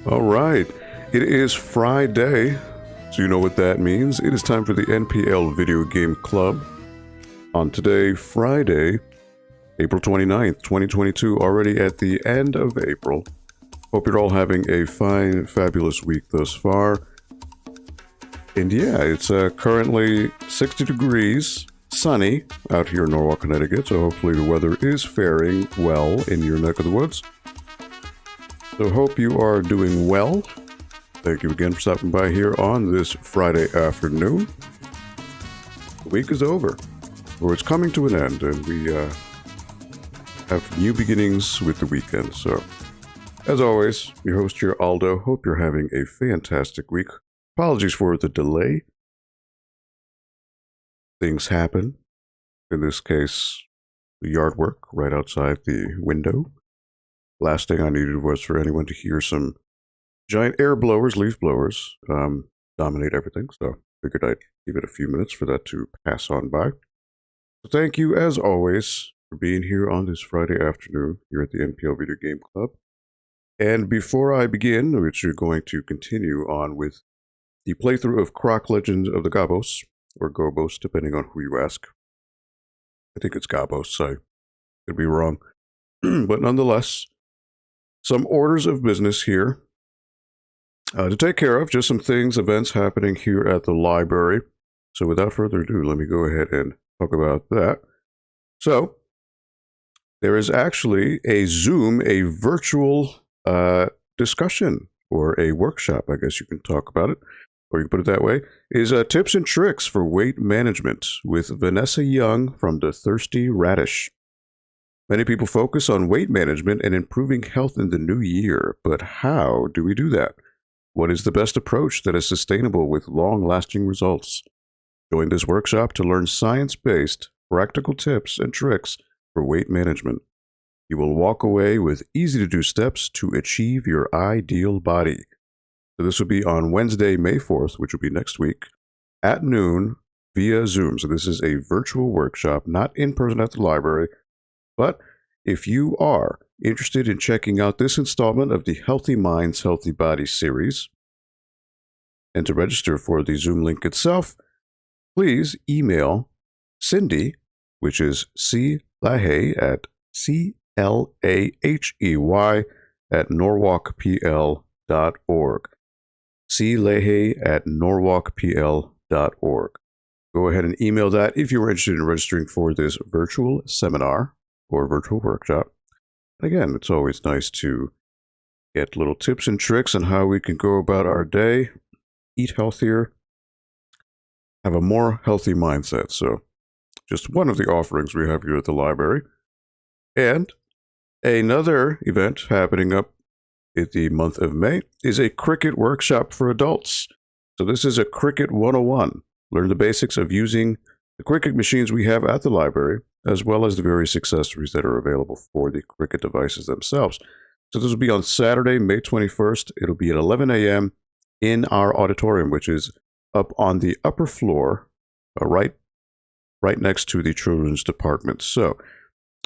All right, it is Friday, so you know what that means. It is time for the NPL Video Game Club. On today, Friday, April 29th, 2022, already at the end of April. Hope you're all having a fine, fabulous week thus far. And yeah, it's currently 60 degrees, sunny out here in Norwalk, Connecticut, so hopefully the weather is faring well in your neck of the woods. So hope you are doing well. Thank you again for stopping by here on this Friday afternoon. The week is over, or it's coming to an end, and we have new beginnings with the weekend. So, as always, your host here, Aldo. Hope you're having a fantastic week. Apologies for the delay. Things happen. In this case, the yard work right outside the window. Last thing I needed was for anyone to hear some giant air blowers, leaf blowers, dominate everything. So figured I'd give it a few minutes for that to pass on by. So thank you, as always, for being here on this Friday afternoon here at the NPL Video Game Club. And before I begin, which we're going to continue on with the playthrough of Croc Legends of the Gobbos, or Gobbos, depending on who you ask. I think it's Gobbos, I could be wrong. But nonetheless, some orders of business here to take care of, just some things, events happening here at the library. So without further ado, let me go ahead and talk about that. So there is actually a Zoom, a virtual discussion or a workshop, I guess you can talk about it, or you can put it that way, is tips and tricks for weight management with Vanessa Young from the Thirsty Radish. Many people focus on weight management and improving health in the new year, but how do we do that? What is the best approach that is sustainable with long-lasting results? Join this workshop to learn science-based, practical tips and tricks for weight management. You will walk away with easy-to-do steps to achieve your ideal body. So this will be on Wednesday, May 4th, which will be next week, at noon via Zoom. So this is a virtual workshop, not in person at the library. But if you are interested in checking out this installment of the Healthy Minds, Healthy Bodies series, and to register for the Zoom link itself, please email Cindy, which is clahey at CLAHEY at norwalkpl.org. clahey at norwalkpl.org. Go ahead and email that if you're interested in registering for this virtual seminar or virtual workshop. And again, it's always nice to get little tips and tricks on how we can go about our day, eat healthier, have a more healthy mindset. So just one of the offerings we have here at the library. And another event happening up in the month of May is a cricket workshop for adults. So this is a Cricket 101. Learn the basics of using the cricket machines we have at the library, as well as the various accessories that are available for the cricket devices themselves. So this will be on Saturday, May 21st. It'll be at 11 a.m. in our auditorium, which is up on the upper floor, right next to the children's department. So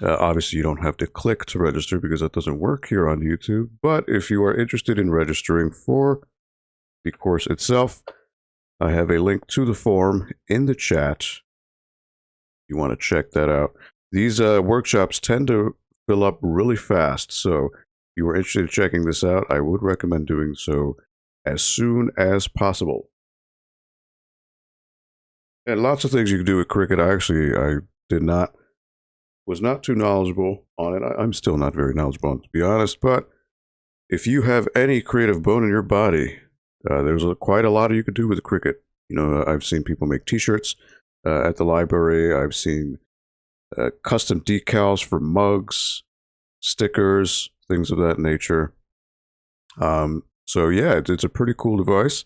obviously you don't have to click to register because that doesn't work here on YouTube. But if you are interested in registering for the course itself, I have a link to the form in the chat. You want to check that out. These workshops tend to fill up really fast, so if you are interested in checking this out, I would recommend doing so as soon as possible. And lots of things you can do with cricket. I was not too knowledgeable on it. I'm still not very knowledgeable on it, to be honest, but if you have any creative bone in your body, there's quite a lot you could do with cricket. You know, I've seen people make t-shirts at the library. I've seen custom decals for mugs, stickers, things of that nature. So yeah, it's a pretty cool device.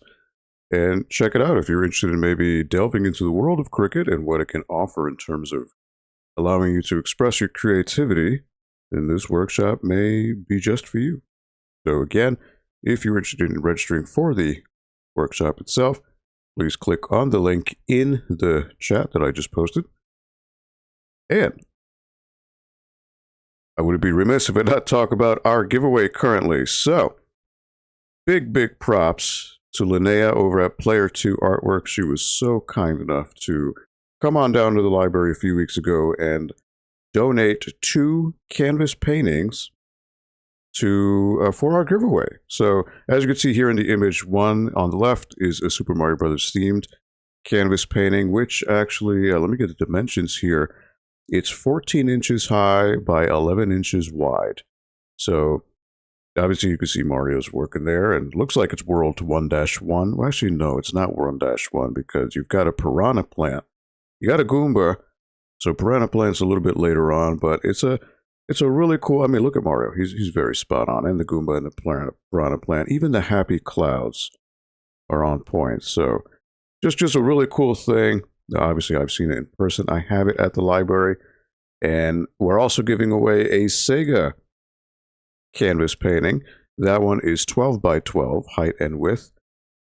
And check it out if you're interested in maybe delving into the world of cricket and what it can offer in terms of allowing you to express your creativity. Then this workshop may be just for you. So again, if you're interested in registering for the workshop itself, please click on the link in the chat that I just posted. And I would be remiss if I not talk about our giveaway currently. So big props to Linnea over at Player 2 Artwork. She was so kind enough to come on down to the library a few weeks ago and donate 2 canvas paintings to for our giveaway. So as you can see here in the image, one on the left is a Super Mario Brothers themed canvas painting, which actually, let me get the dimensions here. It's 14 inches high by 11 inches wide. So obviously you can see Mario's work in there, and looks like it's World 1-1. Well, actually, no, it's not World 1-1 because you've got a piranha plant. You got a Goomba, so piranha plant's a little bit later on, but it's a really cool, I mean, look at Mario. He's very spot on, and the Goomba and the piranha plant. Even the happy clouds are on point. So just a really cool thing. Obviously, I've seen it in person. I have it at the library, and we're also giving away a Sega canvas painting. That one is 12 by 12 height and width,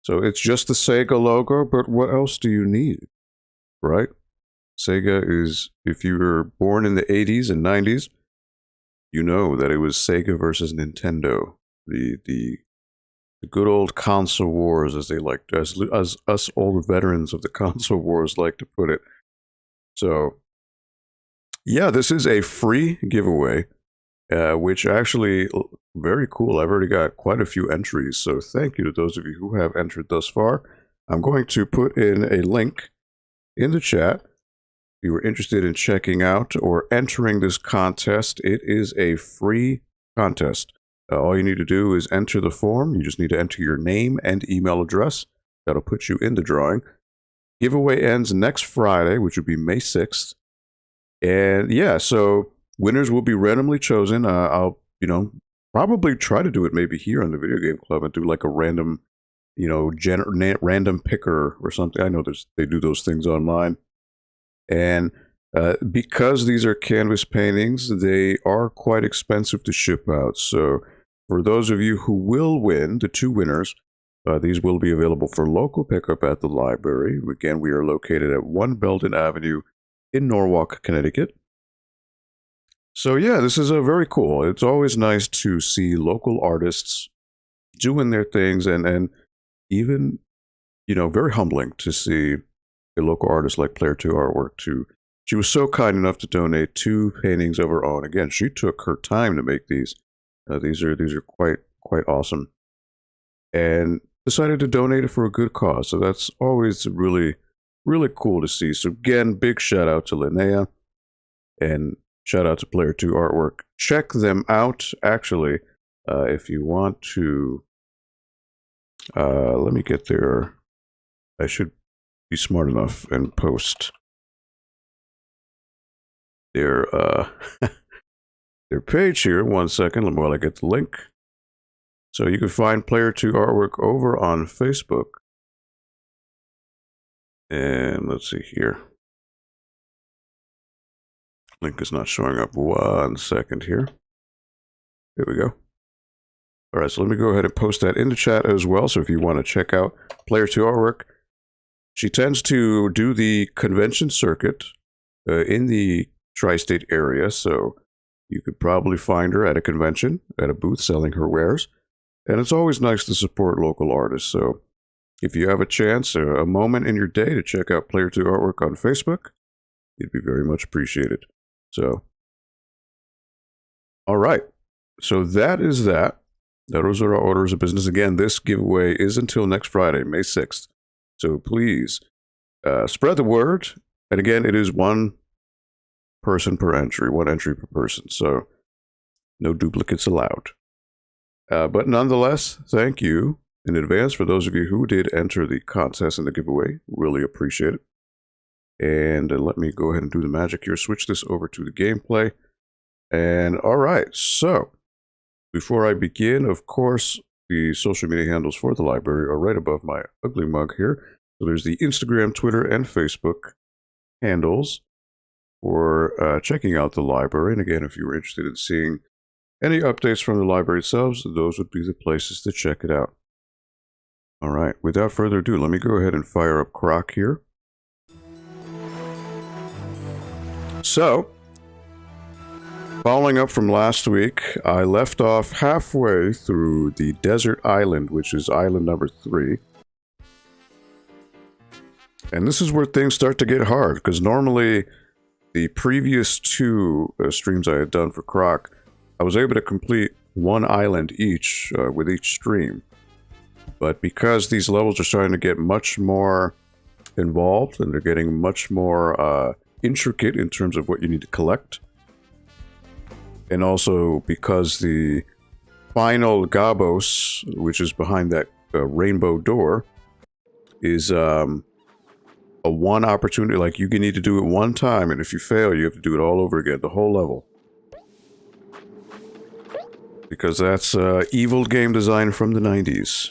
so it's just the Sega logo. But what else do you need, right? Sega is, if you were born in the 80s and 90s, you know that it was Sega versus Nintendo, the good old console wars, as they like, as us old veterans of the console wars like to put it. So yeah, this is a free giveaway, which actually very cool. I've already got quite a few entries, so thank you to those of you who have entered thus far. I'm going to put in a link in the chat. If you were interested in checking out or entering this contest, it is a free contest. All you need to do is enter the form. You just need to enter your name and email address. That'll put you in the drawing. Giveaway ends next Friday, which will be May 6th. And yeah, so winners will be randomly chosen. I'll, probably try to do it maybe here on the Video Game Club and do like a random, random picker or something. I know they do those things online. And because these are canvas paintings, they are quite expensive to ship out. So for those of you who will win, the 2 winners, these will be available for local pickup at the library. Again, we are located at 1 Belden Avenue in Norwalk, Connecticut. So yeah, this is very cool. It's always nice to see local artists doing their things, and even, very humbling to see a local artist like Player 2 Artwork too. She was so kind enough to donate 2 paintings of her own. Again, she took her time to make these. These are quite awesome, and decided to donate it for a good cause. So that's always really cool to see. So again, big shout out to Linnea, and shout out to Player 2 Artwork. Check them out. Actually, if you want to, let me get there. I should be smart enough and post their their page here. 1 second while I get the link. So you can find Player 2 Artwork over on Facebook. And let's see here. Link is not showing up. 1 second here. There we go. All right, so let me go ahead and post that in the chat as well. So if you want to check out Player 2 Artwork, she tends to do the convention circuit in the tri-state area, so you could probably find her at a convention, at a booth selling her wares. And it's always nice to support local artists. So if you have a chance, a moment in your day to check out Player 2 Artwork on Facebook, it'd be very much appreciated. So, all right. So that is that. Those are our orders of business. Again, this giveaway is until next Friday, May 6th. So please spread the word. And again, it is 1 person per entry, 1 entry per person. So no duplicates allowed. But nonetheless, thank you in advance for those of you who did enter the contest and the giveaway. Really appreciate it. And let me go ahead and do the magic here. Switch this over to the gameplay. And all right, so before I begin, of course, the social media handles for the library are right above my ugly mug here. So there's the Instagram, Twitter, and Facebook handles for checking out the library. And again, if you were interested in seeing any updates from the library itself, those would be the places to check it out. All right, without further ado, let me go ahead and fire up Croc here. So, Following up from last week, I left off halfway through the desert island, which is island number 3. And this is where things start to get hard, because normally the previous 2 streams I had done for Croc, I was able to complete 1 island each with each stream. But because these levels are starting to get much more involved, and they're getting much more intricate in terms of what you need to collect, and also because the final Gobbos, which is behind that rainbow door, is a 1 opportunity. Like, you can need to do it 1 time, and if you fail, you have to do it all over again, the whole level. Because that's evil game design from the 90s.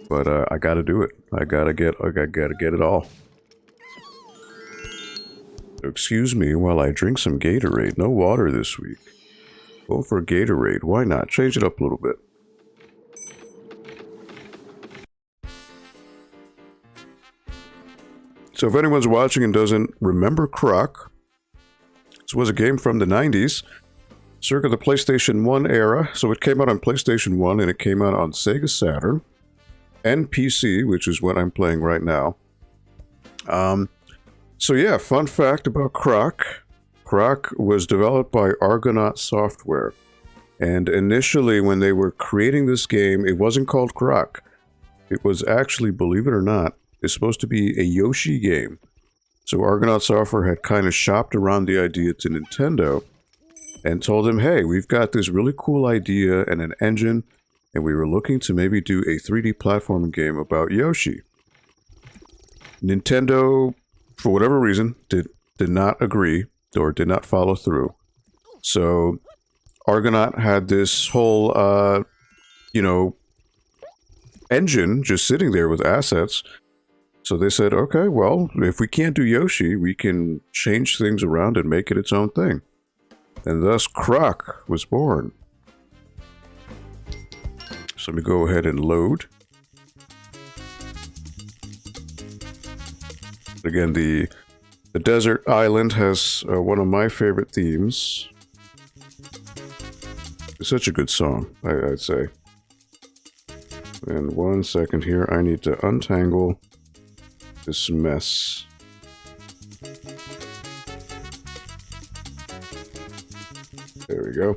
But I gotta do it. I gotta get it all. Excuse me while I drink some Gatorade. No water this week. Go for a Gatorade. Why not? Change it up a little bit. So if anyone's watching and doesn't remember Croc, this was a game from the 90s, circa the PlayStation 1 era. So it came out on PlayStation 1 and it came out on Sega Saturn and PC, which is what I'm playing right now. So yeah, fun fact about Croc. Croc was developed by Argonaut Software. And initially, when they were creating this game, it wasn't called Croc. It was actually, believe it or not, it's supposed to be a Yoshi game. So Argonaut Software had kind of shopped around the idea to Nintendo and told them, hey, we've got this really cool idea and an engine, and we were looking to maybe do a 3D platforming game about Yoshi. Nintendo, for whatever reason, did not agree or did not follow through. So Argonaut had this whole, engine just sitting there with assets. So they said, okay, well, if we can't do Yoshi, we can change things around and make it its own thing. And thus Croc was born. So let me go ahead and load. Again, the desert island has one of my favorite themes. It's such a good song, I'd say. And 1 second here, I need to untangle this mess. There we go.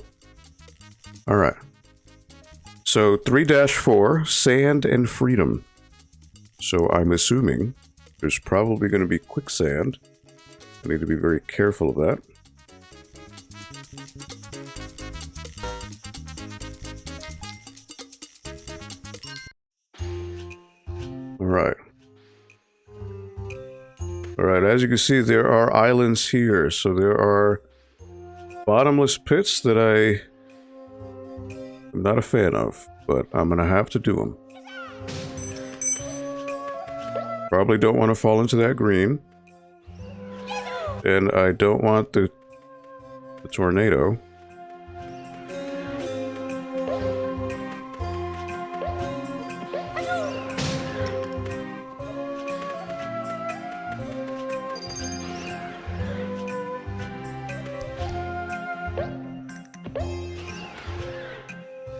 All right. So 3-4, sand and freedom. So I'm assuming there's probably going to be quicksand. I need to be very careful of that. Alright. Alright, as you can see, there are islands here. So there are bottomless pits that I am not a fan of, but I'm going to have to do them. Probably don't want to fall into that green. And I don't want the tornado.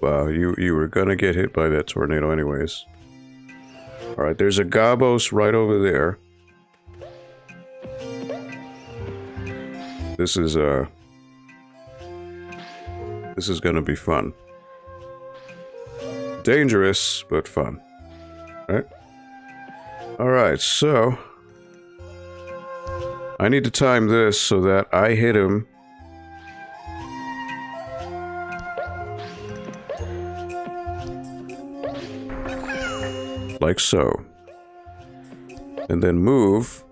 Wow, you were gonna get hit by that tornado anyways. Alright, there's a Gobbos right over there. This is gonna be fun. Dangerous, but fun. Alright, so I need to time this so that I hit him like so. And then move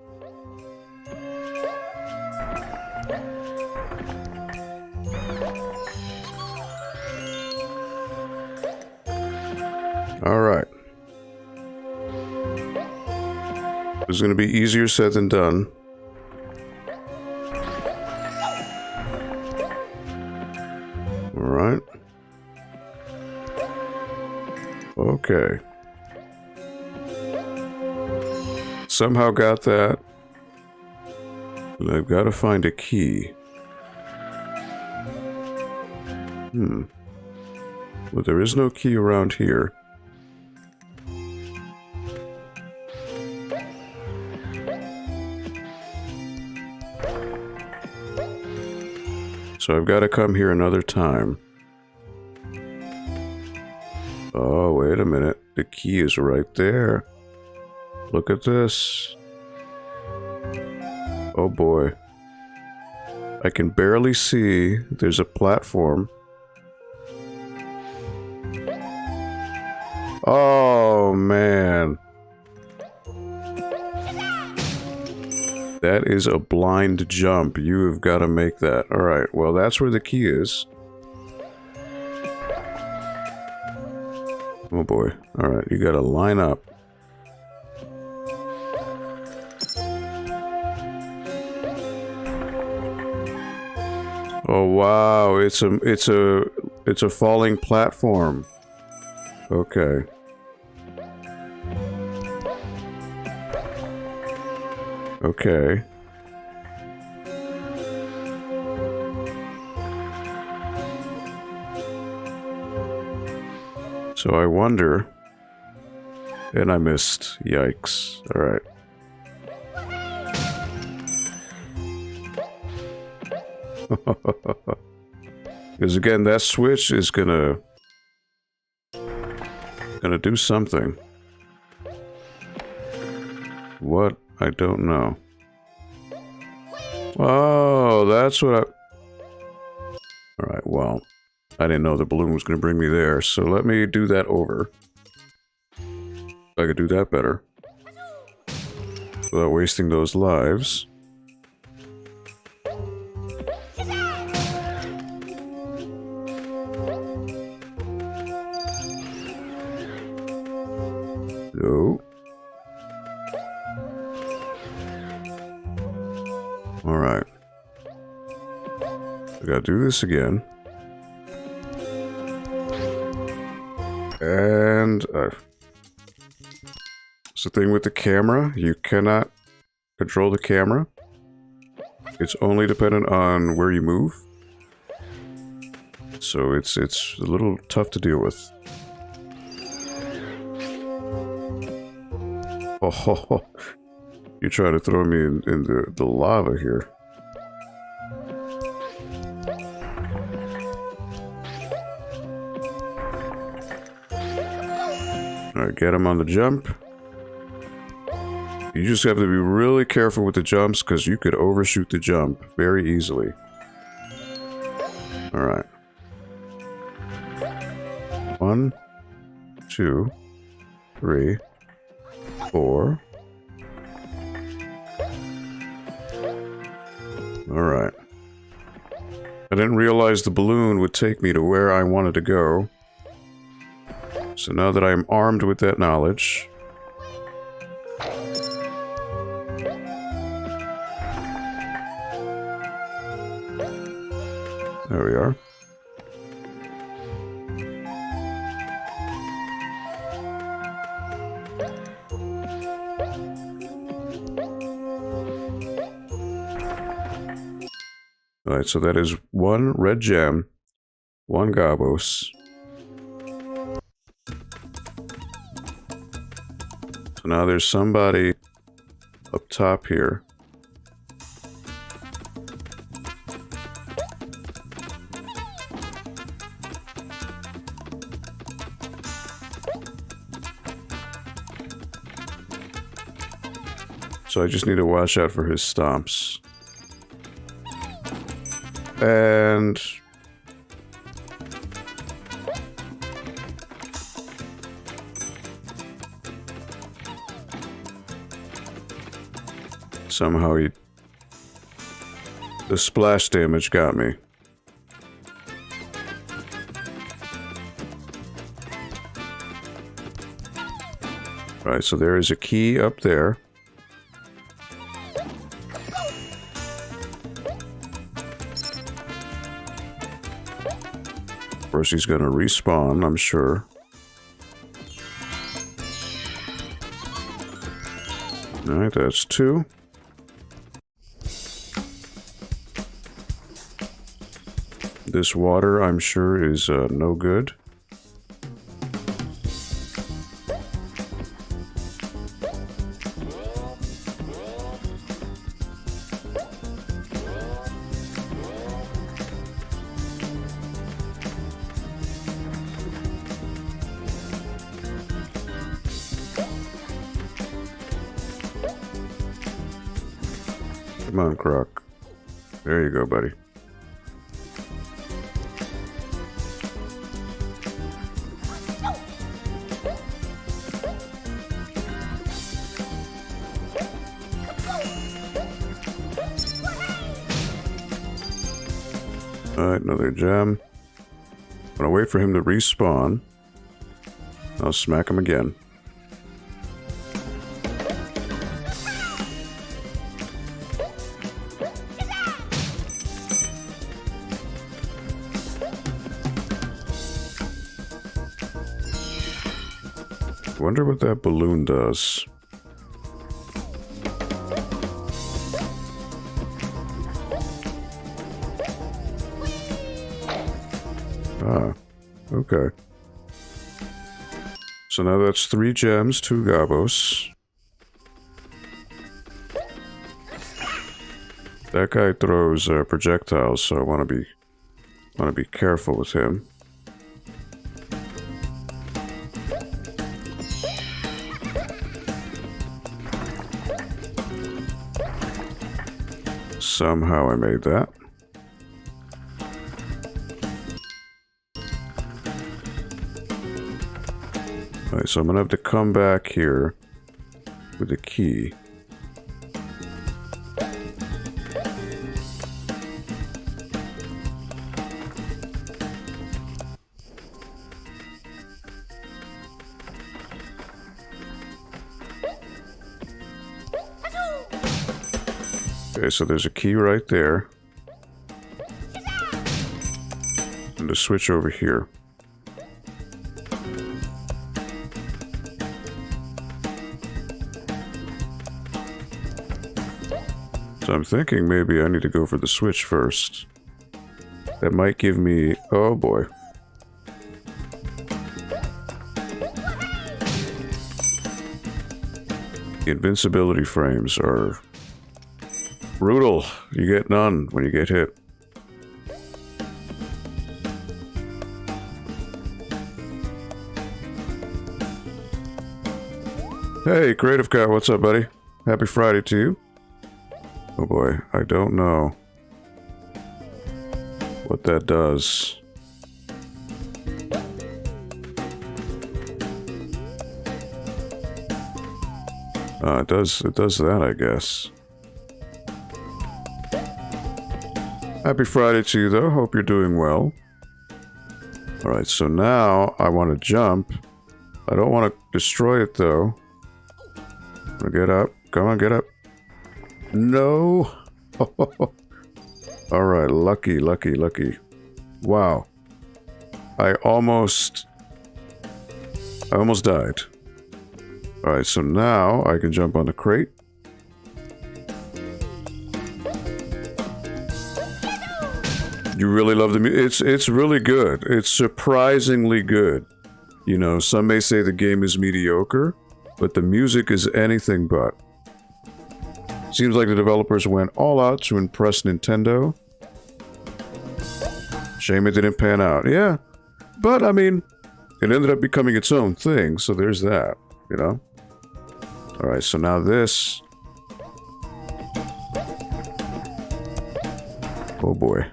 Alright. This is going to be easier said than done. Alright. Okay. Somehow got that. And I've got to find a key. Well, there is no key around here. So I've got to come here another time. Oh, wait a minute. The key is right there. Look at this. Oh boy. I can barely see. There's a platform. Oh, man. That is a blind jump. You have got to make that. Alright, well, that's where the key is. Oh boy. Alright, you got to line up. Oh wow, it's a falling platform. Okay. Okay. So I wonder, and I missed. Yikes. All right. Because again, that switch is gonna do something. What? I don't know. Oh, that's what I... Alright, well, I didn't know the balloon was gonna bring me there, so let me do that over. I could do that better. Without wasting those lives. No. Alright. I gotta do this again. And it's the thing with the camera. You cannot control the camera. It's only dependent on where you move. So it's a little tough to deal with. Oh, you're trying to throw me in the lava here. Alright, get him on the jump. You just have to be really careful with the jumps because you could overshoot the jump very easily. Alright. 1, 2, 3, 4. Alright. I didn't realize the balloon would take me to where I wanted to go. So now that I'm armed with that knowledge... There we are. Alright, so that is 1 red gem, 1 Gobbos. So now there's somebody up top here. So I just need to watch out for his stomps. And... somehow the splash damage got me. Right, so there is a key up there. Of course, he's going to respawn, I'm sure. Alright, that's 2. This water, I'm sure, is no good. Come on, Croc. There you go, buddy. Alright, another gem. I'm gonna wait for him to respawn. I'll smack him again. Wonder what that balloon does. Ah, okay. So now that's 3 gems, 2 Gobbos. That guy throws projectiles, so I want to be careful with him. Somehow I made that. Alright, so I'm gonna have to come back here with the key. Okay, so there's a key right there. And a switch over here. So I'm thinking maybe I need to go for the switch first. That might give me... oh boy. The invincibility frames are... brutal. You get none when you get hit. Hey, Creative Cat, what's up, buddy? Happy Friday to you. Oh boy, I don't know what that does. It does that, I guess. Happy Friday to you, though. Hope you're doing well. Alright, so now I want to jump. I don't want to destroy it, though. Get up. Come on, get up. No! Alright, lucky, lucky, lucky. Wow. I almost died. Alright, so now I can jump on the crate. You really love the music? It's really good. It's surprisingly good. You know, some may say the game is mediocre, but the music is anything but. Seems like the developers went all out to impress Nintendo. Shame it didn't pan out. Yeah, but I mean, it ended up becoming its own thing, so there's that, you know? Alright, so now this... oh boy.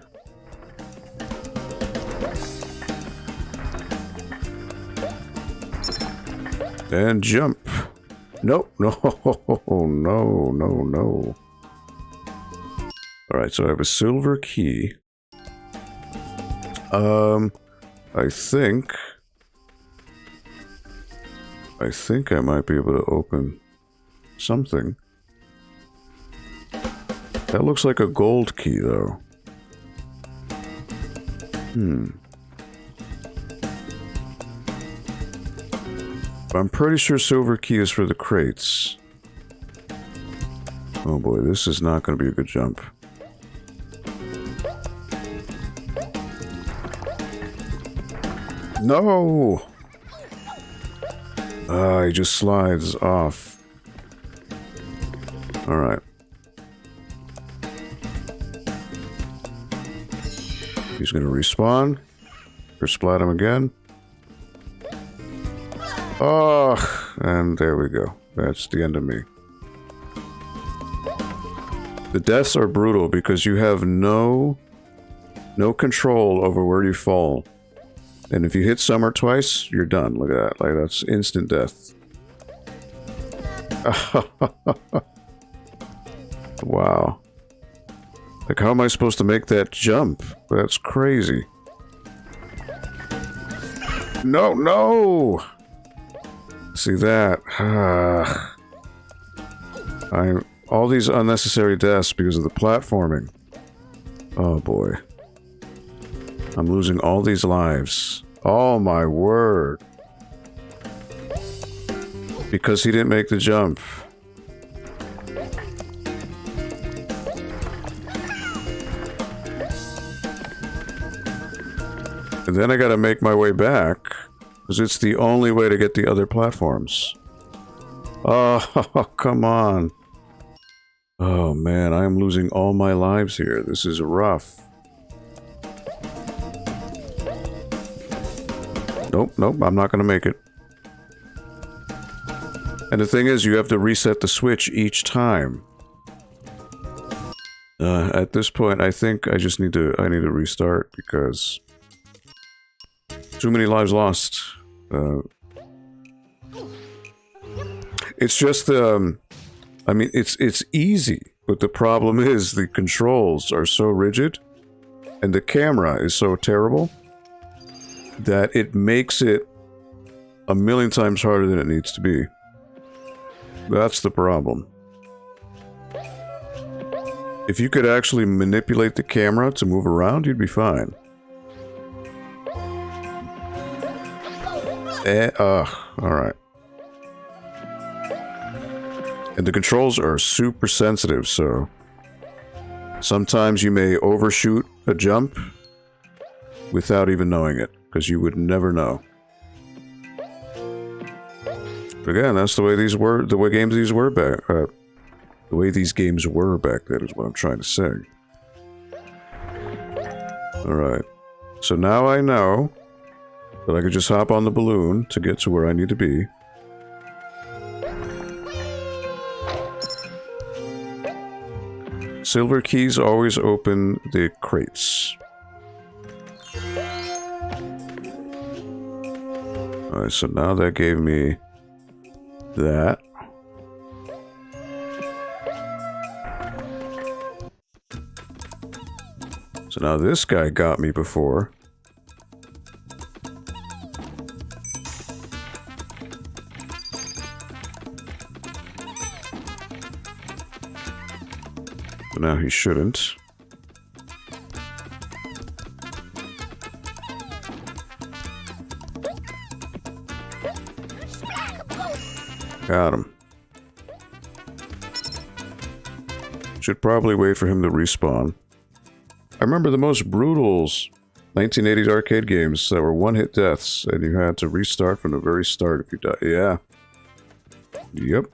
And jump. Nope, no, no, no, no. Alright, so I have a silver key. I think I might be able to open something. That looks like a gold key, though. I'm pretty sure silver key is for the crates. Oh boy, this is not going to be a good jump. No! He just slides off. Alright. He's gonna respawn. Or splat him again. Oh! And there we go. That's the end of me. The deaths are brutal because you have no control over where you fall. And if you hit Summer twice, you're done. Look at that. Like, that's instant death. Wow. Like, how am I supposed to make that jump? That's crazy. No, no! See that? All these unnecessary deaths because of the platforming. Oh boy. I'm losing all these lives. Oh my word. Because he didn't make the jump. And then I gotta make my way back. Because it's the only way to get the other platforms. Oh, come on. Oh man, I am losing all my lives here. This is rough. Nope, nope, I'm not gonna make it. And the thing is, you have to reset the switch each time. At this point, I think I just need to restart because too many lives lost. It's just I mean, it's easy, but the problem is the controls are so rigid, and the camera is so terrible that it makes it a million times harder than it needs to be. That's the problem. If you could actually manipulate the camera to move around, you'd be fine. Alright. And the controls are super sensitive, so sometimes you may overshoot a jump without even knowing it, because you would never know. But again, that's the way these were, the way these games were back then is what I'm trying to say. Alright. So now I know that I could just hop on the balloon to get to where I need to be. Silver keys always open the crates. Alright, so now that gave me that. So now this guy got me before. But now he shouldn't. Got him. Should probably wait for him to respawn. I remember the most brutal 1980s arcade games that were one-hit deaths, and you had to restart from the very start if you died. Yeah. Yep.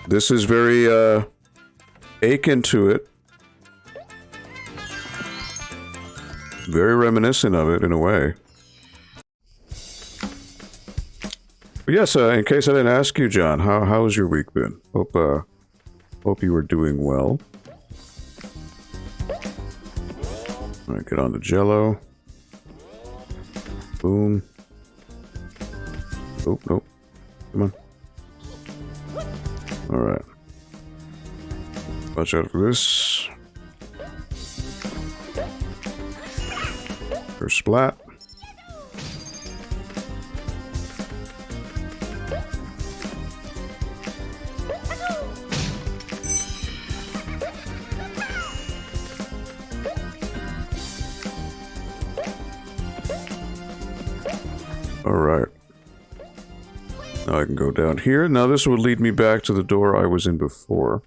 This is very, akin to it. Very reminiscent of it, in a way. But yes, in case I didn't ask you, John, how has your week been? Hope you were doing well. Alright, get on the Jello. Boom. Oh, nope. Come on. Alright. Watch out for this. For splat. Alright. Now I can go down here. Now this would lead me back to the door I was in before.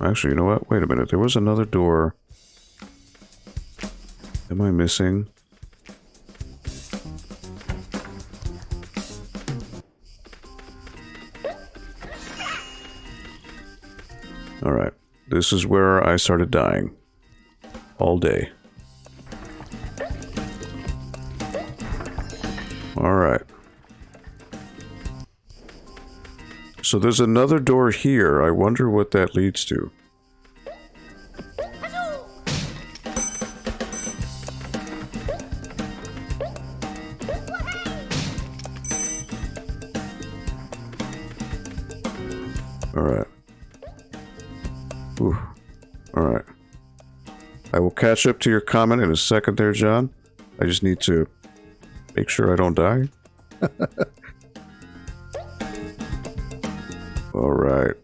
Actually, you know what? Wait a minute. There was another door. Am I missing? Alright. This is where I started dying. All day. Alright. So there's another door here. I wonder what that leads to. Alright. Ooh. Alright. I will catch up to your comment in a second there, John. I just need to make sure I don't die. Alright.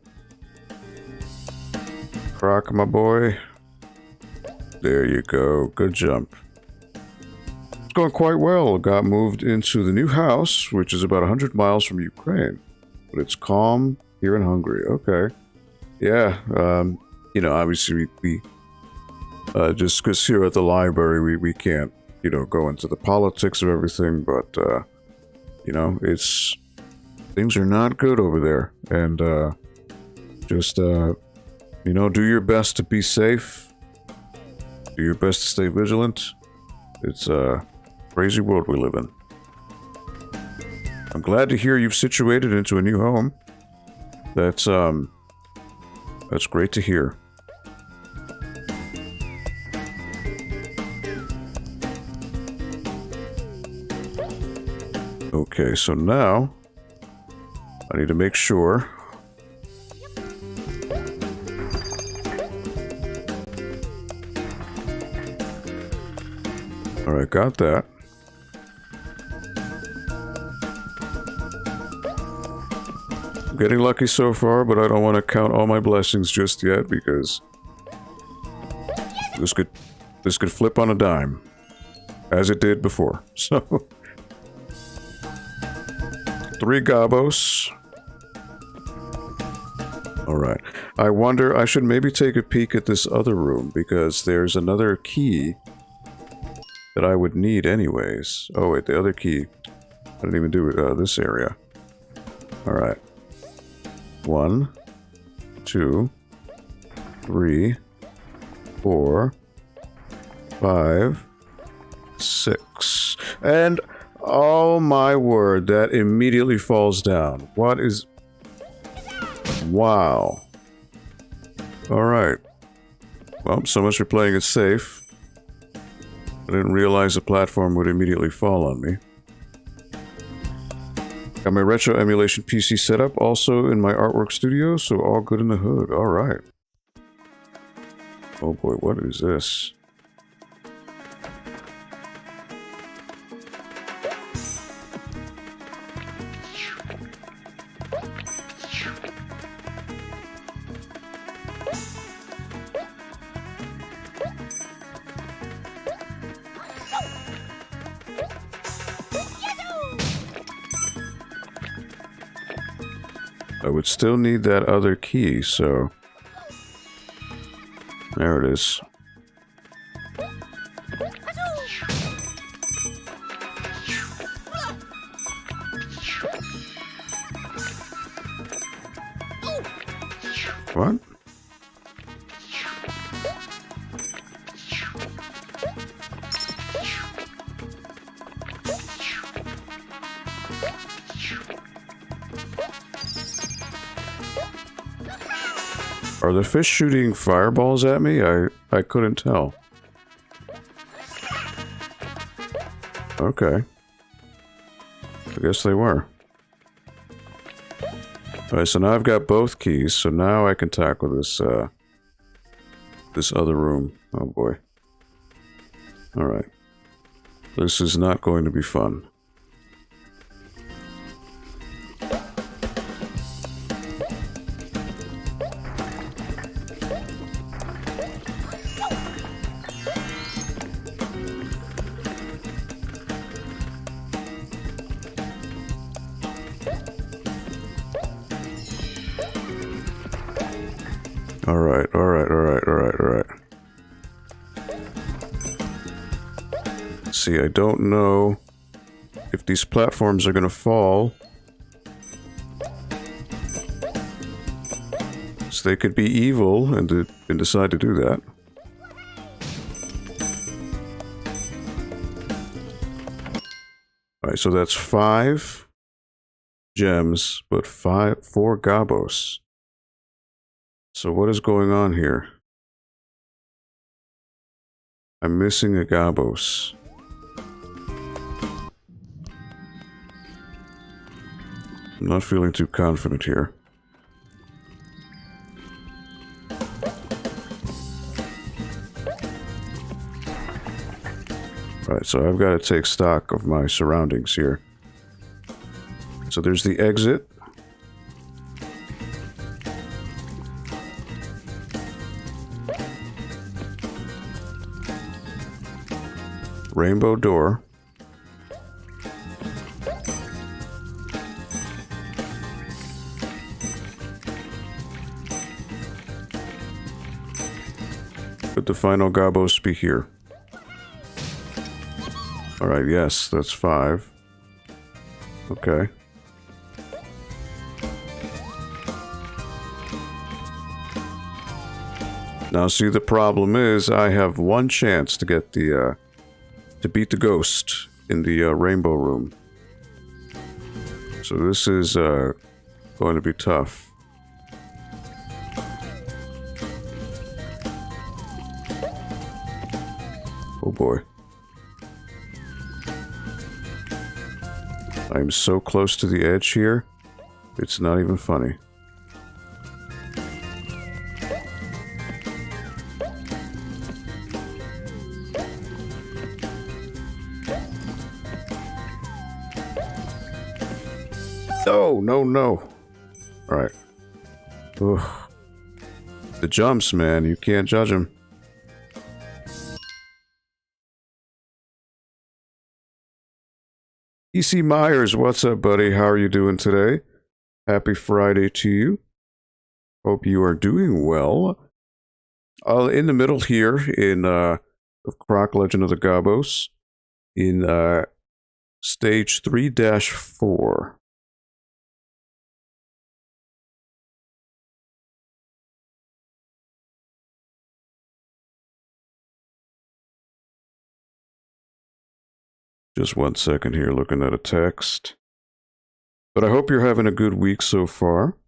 Croc, my boy. There you go. Good jump. It's going quite well. Got moved into the new house, which is about 100 miles from Ukraine. But it's calm here in Hungary. Okay. Yeah. You know, obviously we just because here at the library we can't, you know, go into the politics of everything, but, you know, things are not good over there, and, just, you know, do your best to be safe, do your best to stay vigilant. It's a crazy world we live in. I'm glad to hear you've situated into a new home. That's great to hear. Okay, so now I need to make sure. Alright, got that. I'm getting lucky so far, but I don't want to count all my blessings just yet because this could flip on a dime, as it did before. So 3 Gobbos. Alright. I wonder, I should maybe take a peek at this other room, because there's another key that I would need anyways. Oh wait, the other key. I didn't even do this area. Alright. 1, 2, 3, 4, 5, 6. And oh my word, that immediately falls down. What is... Wow. Alright. Well, so much for playing it safe. I didn't realize the platform would immediately fall on me. Got my retro emulation PC set up, also in my artwork studio, so all good in the hood. Alright. Oh boy, what is this? I would still need that other key, so... There it is. What? Are the fish shooting fireballs at me? I couldn't tell. Okay. I guess they were. Alright, so now I've got both keys, so now I can tackle this, this other room. Oh boy. Alright. This is not going to be fun. Alright, alright, alright, alright, alright. See, I don't know if these platforms are gonna fall. So they could be evil and decide to do that. Alright, so that's 5 gems, but 4 Gobbos. So what is going on here? I'm missing a Gobbos. I'm not feeling too confident here. Right, so I've got to take stock of my surroundings here. So there's the exit. Rainbow door. Could the final Gobbos be here? Alright, yes, that's 5. Okay. Now, see, the problem is I have one chance to get the, to beat the ghost in the rainbow room. So this is, going to be tough. Oh boy. I'm so close to the edge here, it's not even funny. No, no, no. Alright. Ugh. The jumps, man, you can't judge them. E.C. Myers, what's up, buddy? How are you doing today? Happy Friday to you. Hope you are doing well. In the middle here, in of Croc Legend of the Gobbos, in stage 3-4. Just 1 second here, looking at a text. But I hope you're having a good week so far.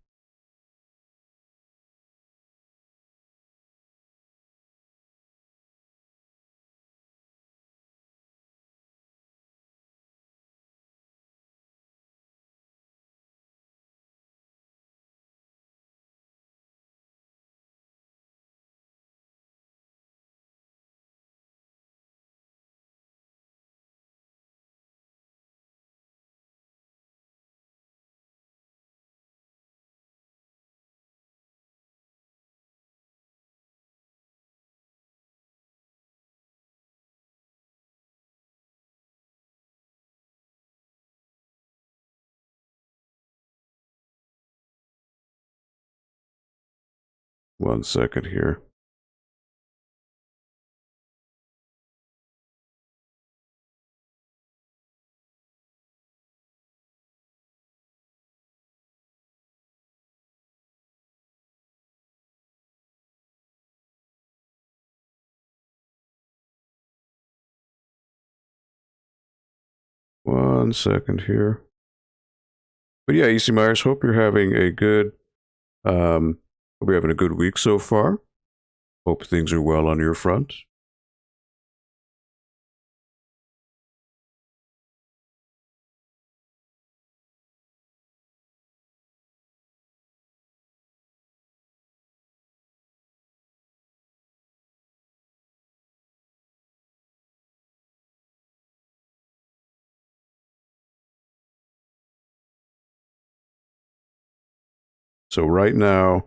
One second here. One second here. But yeah, E.C. Myers, hope you're having a good, hope you're having a good week so far. Hope things are well on your front. So right now,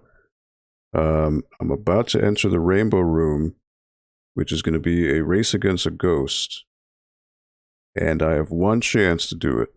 I'm about to enter the rainbow room, which is going to be a race against a ghost. And I have one chance to do it.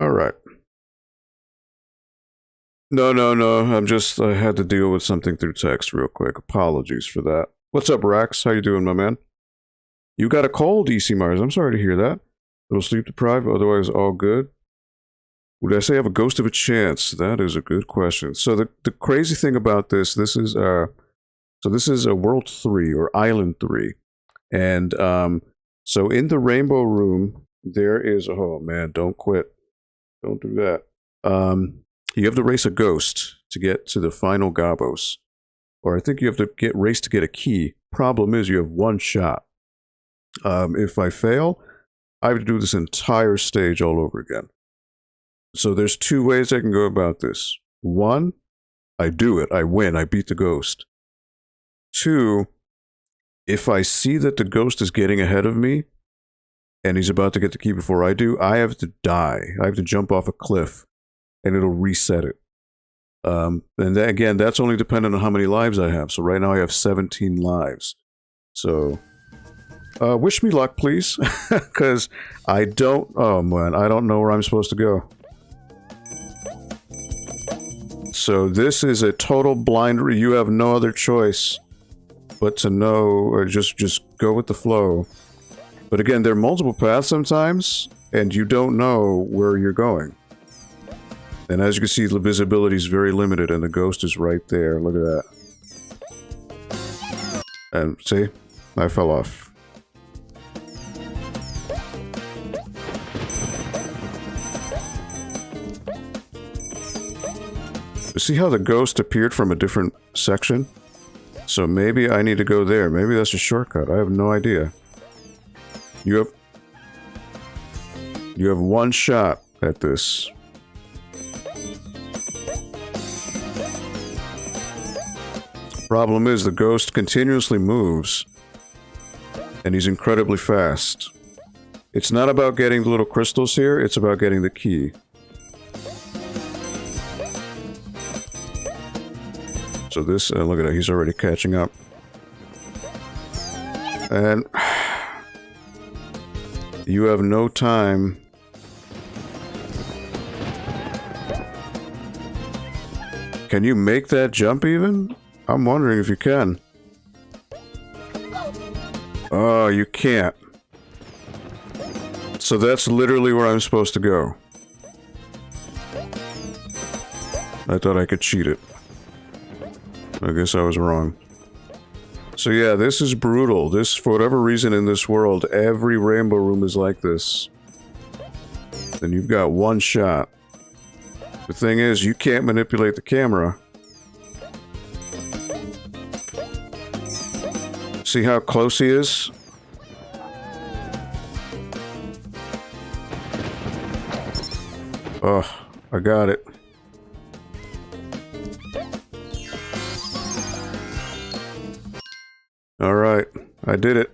Alright. No, no, no. I had to deal with something through text real quick. Apologies for that. What's up, Rax? How you doing, my man? You got a cold, EC Mars. I'm sorry to hear that. Little sleep deprived, otherwise all good. Would I say have a ghost of a chance? That is a good question. So the crazy thing about this is a World 3 or Island 3. And so in the Rainbow Room, there is, oh man, don't quit. Don't do that. You have to race a ghost to get to the final Gobbos. Or I think you have to race to get a key. Problem is you have one shot. If I fail, I have to do this entire stage all over again. So there's two ways I can go about this. One, I do it. I win. I beat the ghost. Two, if I see that the ghost is getting ahead of me, and he's about to get the key before I do, I have to die. I have to jump off a cliff, and it'll reset it. And that, again, that's only dependent on how many lives I have. So right now I have 17 lives. So, wish me luck, please. Because I don't... Oh, man, I don't know where I'm supposed to go. So this is a total blind... You have no other choice but to know, or just go with the flow. But again, there are multiple paths sometimes, and you don't know where you're going. And as you can see, the visibility is very limited, and the ghost is right there. Look at that. And see? I fell off. See how the ghost appeared from a different section? So maybe I need to go there. Maybe that's a shortcut. I have no idea. You have one shot at this. Problem is, the ghost continuously moves, and he's incredibly fast. It's not about getting the little crystals here, it's about getting the key. So this, look at that, he's already catching up. And you have no time. Can you make that jump even? I'm wondering if you can. Oh, you can't. So that's literally where I'm supposed to go. I thought I could cheat it. I guess I was wrong. So yeah, this is brutal. This, for whatever reason in this world, every Rainbow Room is like this. Then you've got one shot. The thing is, you can't manipulate the camera. See how close he is? Oh, I got it. Alright, I did it.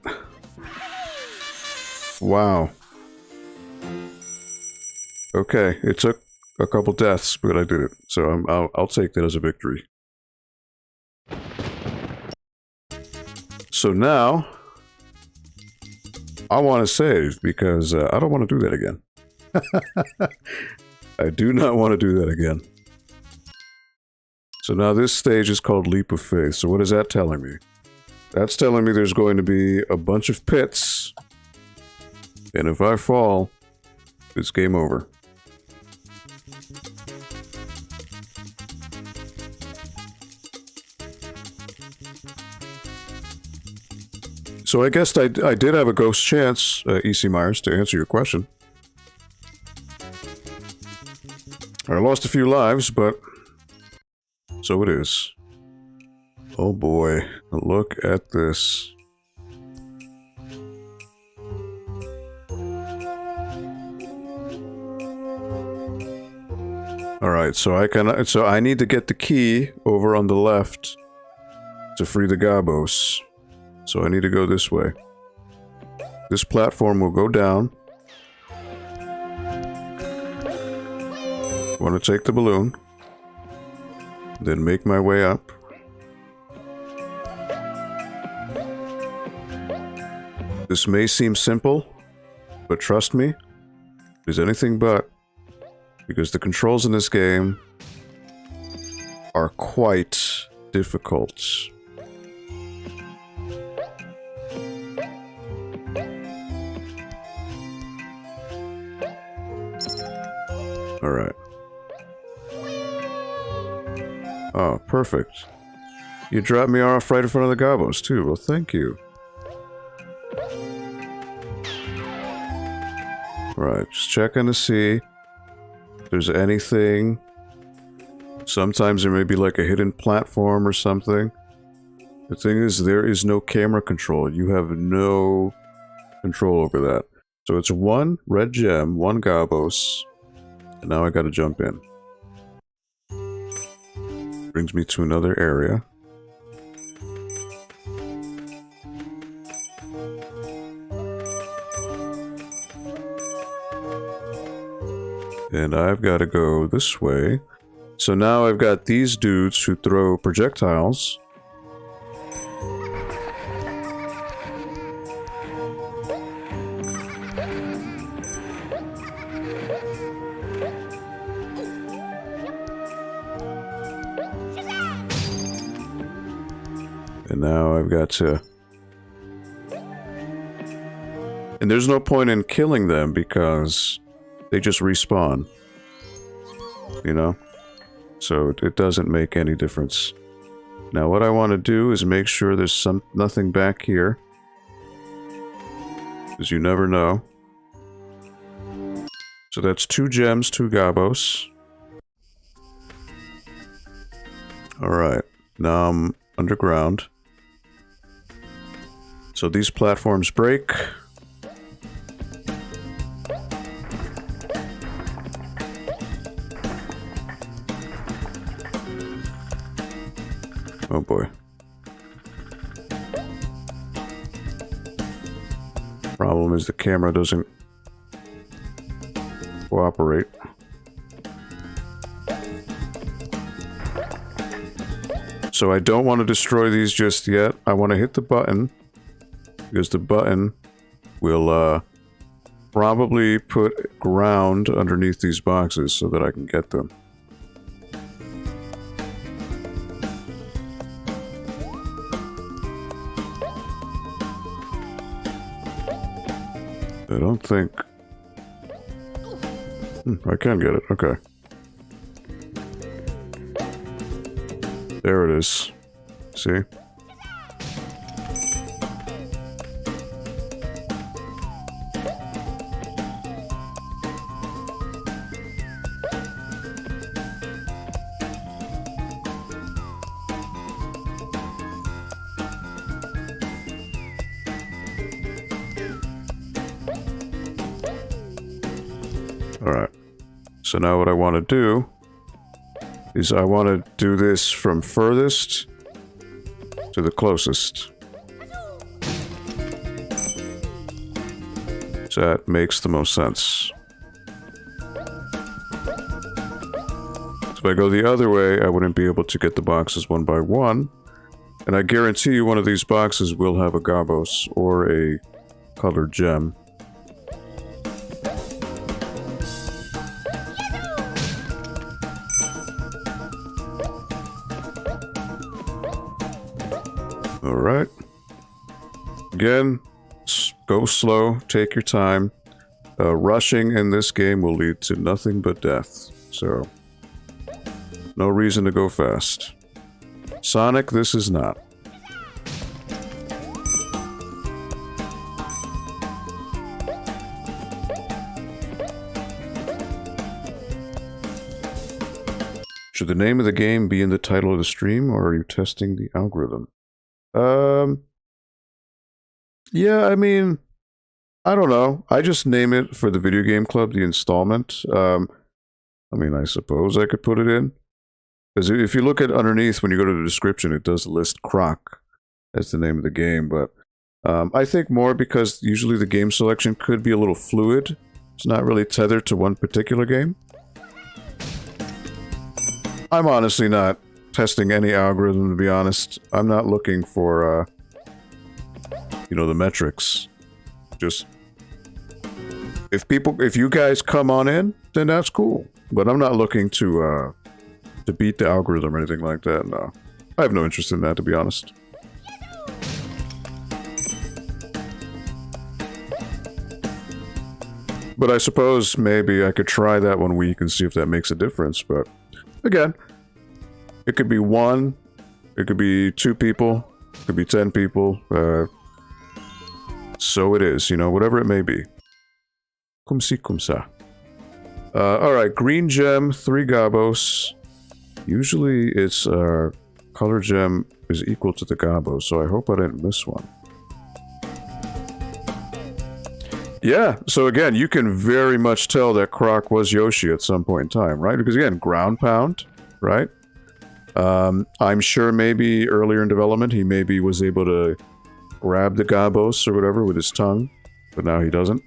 Wow. Okay, it took a couple deaths, but I did it. So I'll take that as a victory. So now, I want to save, because I don't want to do that again. I do not want to do that again. So now this stage is called Leap of Faith. So what is that telling me? That's telling me there's going to be a bunch of pits, and if I fall, it's game over. So I guess I did have a ghost chance, EC Myers, to answer your question. I lost a few lives, but so it is. Oh boy, look at this. Alright, so I need to get the key over on the left to free the Gobbos. So I need to go this way. This platform will go down. Want to take the balloon. Then make my way up. This may seem simple, but trust me, it is anything but. because the controls in this game are quite difficult. Alright. Oh, perfect. You dropped me off right in front of the Gobbos, too. Well, thank you. Right, just checking to see if there's anything. Sometimes there may be like a hidden platform or something. The thing is, there is no camera control. You have no control over that. So it's one red gem, one Gobbos, and now I gotta jump in. Brings me to another area. And I've got to go this way. So now I've got these dudes who throw projectiles. And now I've got to... And there's no point in killing them because they just respawn. You know? So it doesn't make any difference. Now what I want to do is make sure there's nothing back here. Because you never know. So that's 2 gems, 2 Gobbos. Alright, now I'm underground. So these platforms break. Oh boy. Problem is the camera doesn't cooperate. So I don't want to destroy these just yet. I want to hit the button, because the button will probably put ground underneath these boxes so that I can get them. I don't think... I can get it, okay. There it is. See? Alright. So now what I want to do is I want to do this from furthest to the closest. So that makes the most sense. So if I go the other way, I wouldn't be able to get the boxes one by one. And I guarantee you one of these boxes will have a Gobbos or a colored gem. Alright. Again, go slow, take your time. Rushing in this game will lead to nothing but death, so no reason to go fast. Sonic, this is not. Should the name of the game be in the title of the stream, or are you testing the algorithm? Yeah, I mean, I don't know. I just name it for the video game club, the installment. I mean, I suppose I could put it in. Because if you look at underneath, when you go to the description, it does list Croc as the name of the game. But I think more because usually the game selection could be a little fluid. It's not really tethered to one particular game. I'm honestly not testing any algorithm, to be honest. I'm not looking for, you know, the metrics. Just, if you guys come on in, then that's cool. But I'm not looking to beat the algorithm or anything like that, no. I have no interest in that, to be honest. But I suppose maybe I could try that 1 week and see if that makes a difference, but again, it could be 1, it could be 2 people, it could be 10 people, so it is, you know, whatever it may be. Cum si, cum sa. Alright, green gem, 3 Gobbos. Usually it's, color gem is equal to the Gobbos, so I hope I didn't miss one. Yeah, so again, you can very much tell that Croc was Yoshi at some point in time, right? Because again, ground pound, right? I'm sure maybe earlier in development he maybe was able to grab the Gobbos or whatever with his tongue, but now he doesn't.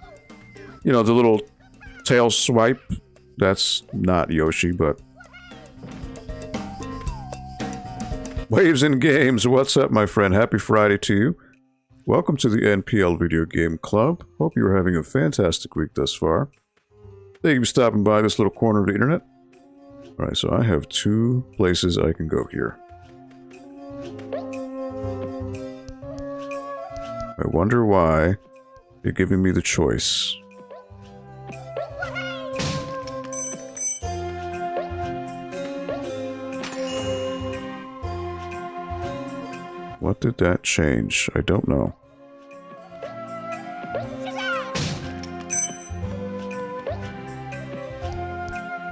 You know, the little tail swipe, that's not Yoshi, but... Waves in Games, what's up, my friend? Happy Friday to you. Welcome to the NPL Video Game Club. Hope you're having a fantastic week thus far. Thank you for stopping by this little corner of the internet. Alright, so I have 2 places I can go here. I wonder why they're giving me the choice. What did that change? I don't know.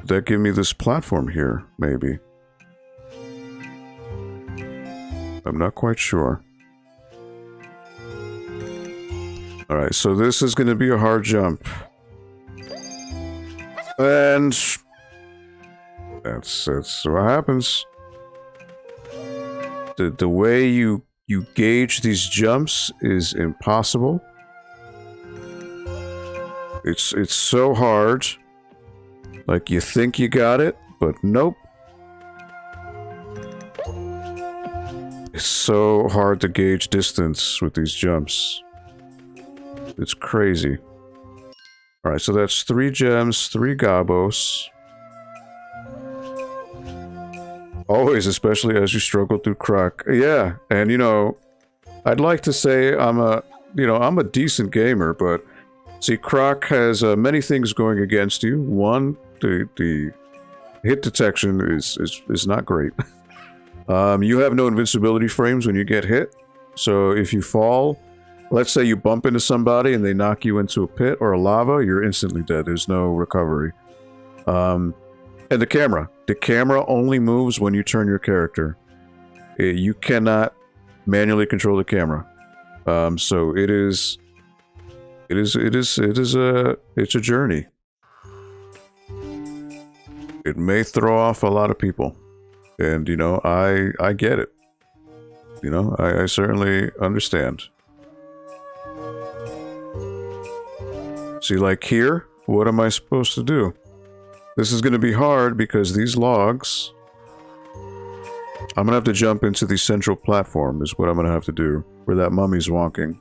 Did that give me this platform here, maybe? I'm not quite sure. Alright, so this is going to be a hard jump. And... That's what happens. The way you gauge these jumps is impossible. It's so hard. Like you think you got it, but nope. It's so hard to gauge distance with these jumps. It's crazy. Alright, so that's 3 gems, 3 Gobbos. Always, especially as you struggle through Croc. Yeah, and you know, I'd like to say I'm a decent gamer, but see, Croc has many things going against you. One, the hit detection is not great. You have no invincibility frames when you get hit, so if you fall, let's say you bump into somebody and they knock you into a pit or a lava, you're instantly dead. There's no recovery. And the camera only moves when you turn your character. You cannot manually control the camera. So it's a journey. It may throw off a lot of people. And, you know, I get it. You know, I certainly understand. See, like here, what am I supposed to do? This is going to be hard because these logs... I'm going to have to jump into the central platform is what I'm going to have to do, where that mummy's walking.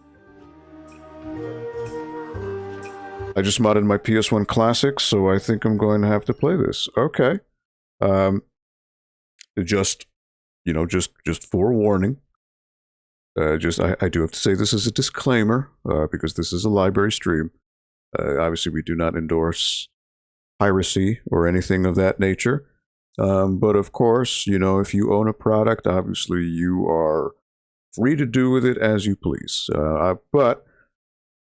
I just modded my PS1 Classic, so I think I'm going to have to play this. Okay. Just forewarning. I do have to say this is a disclaimer, because this is a library stream. Obviously, we do not endorse piracy or anything of that nature. But of course, you know, if you own a product, obviously you are free to do with it as you please. But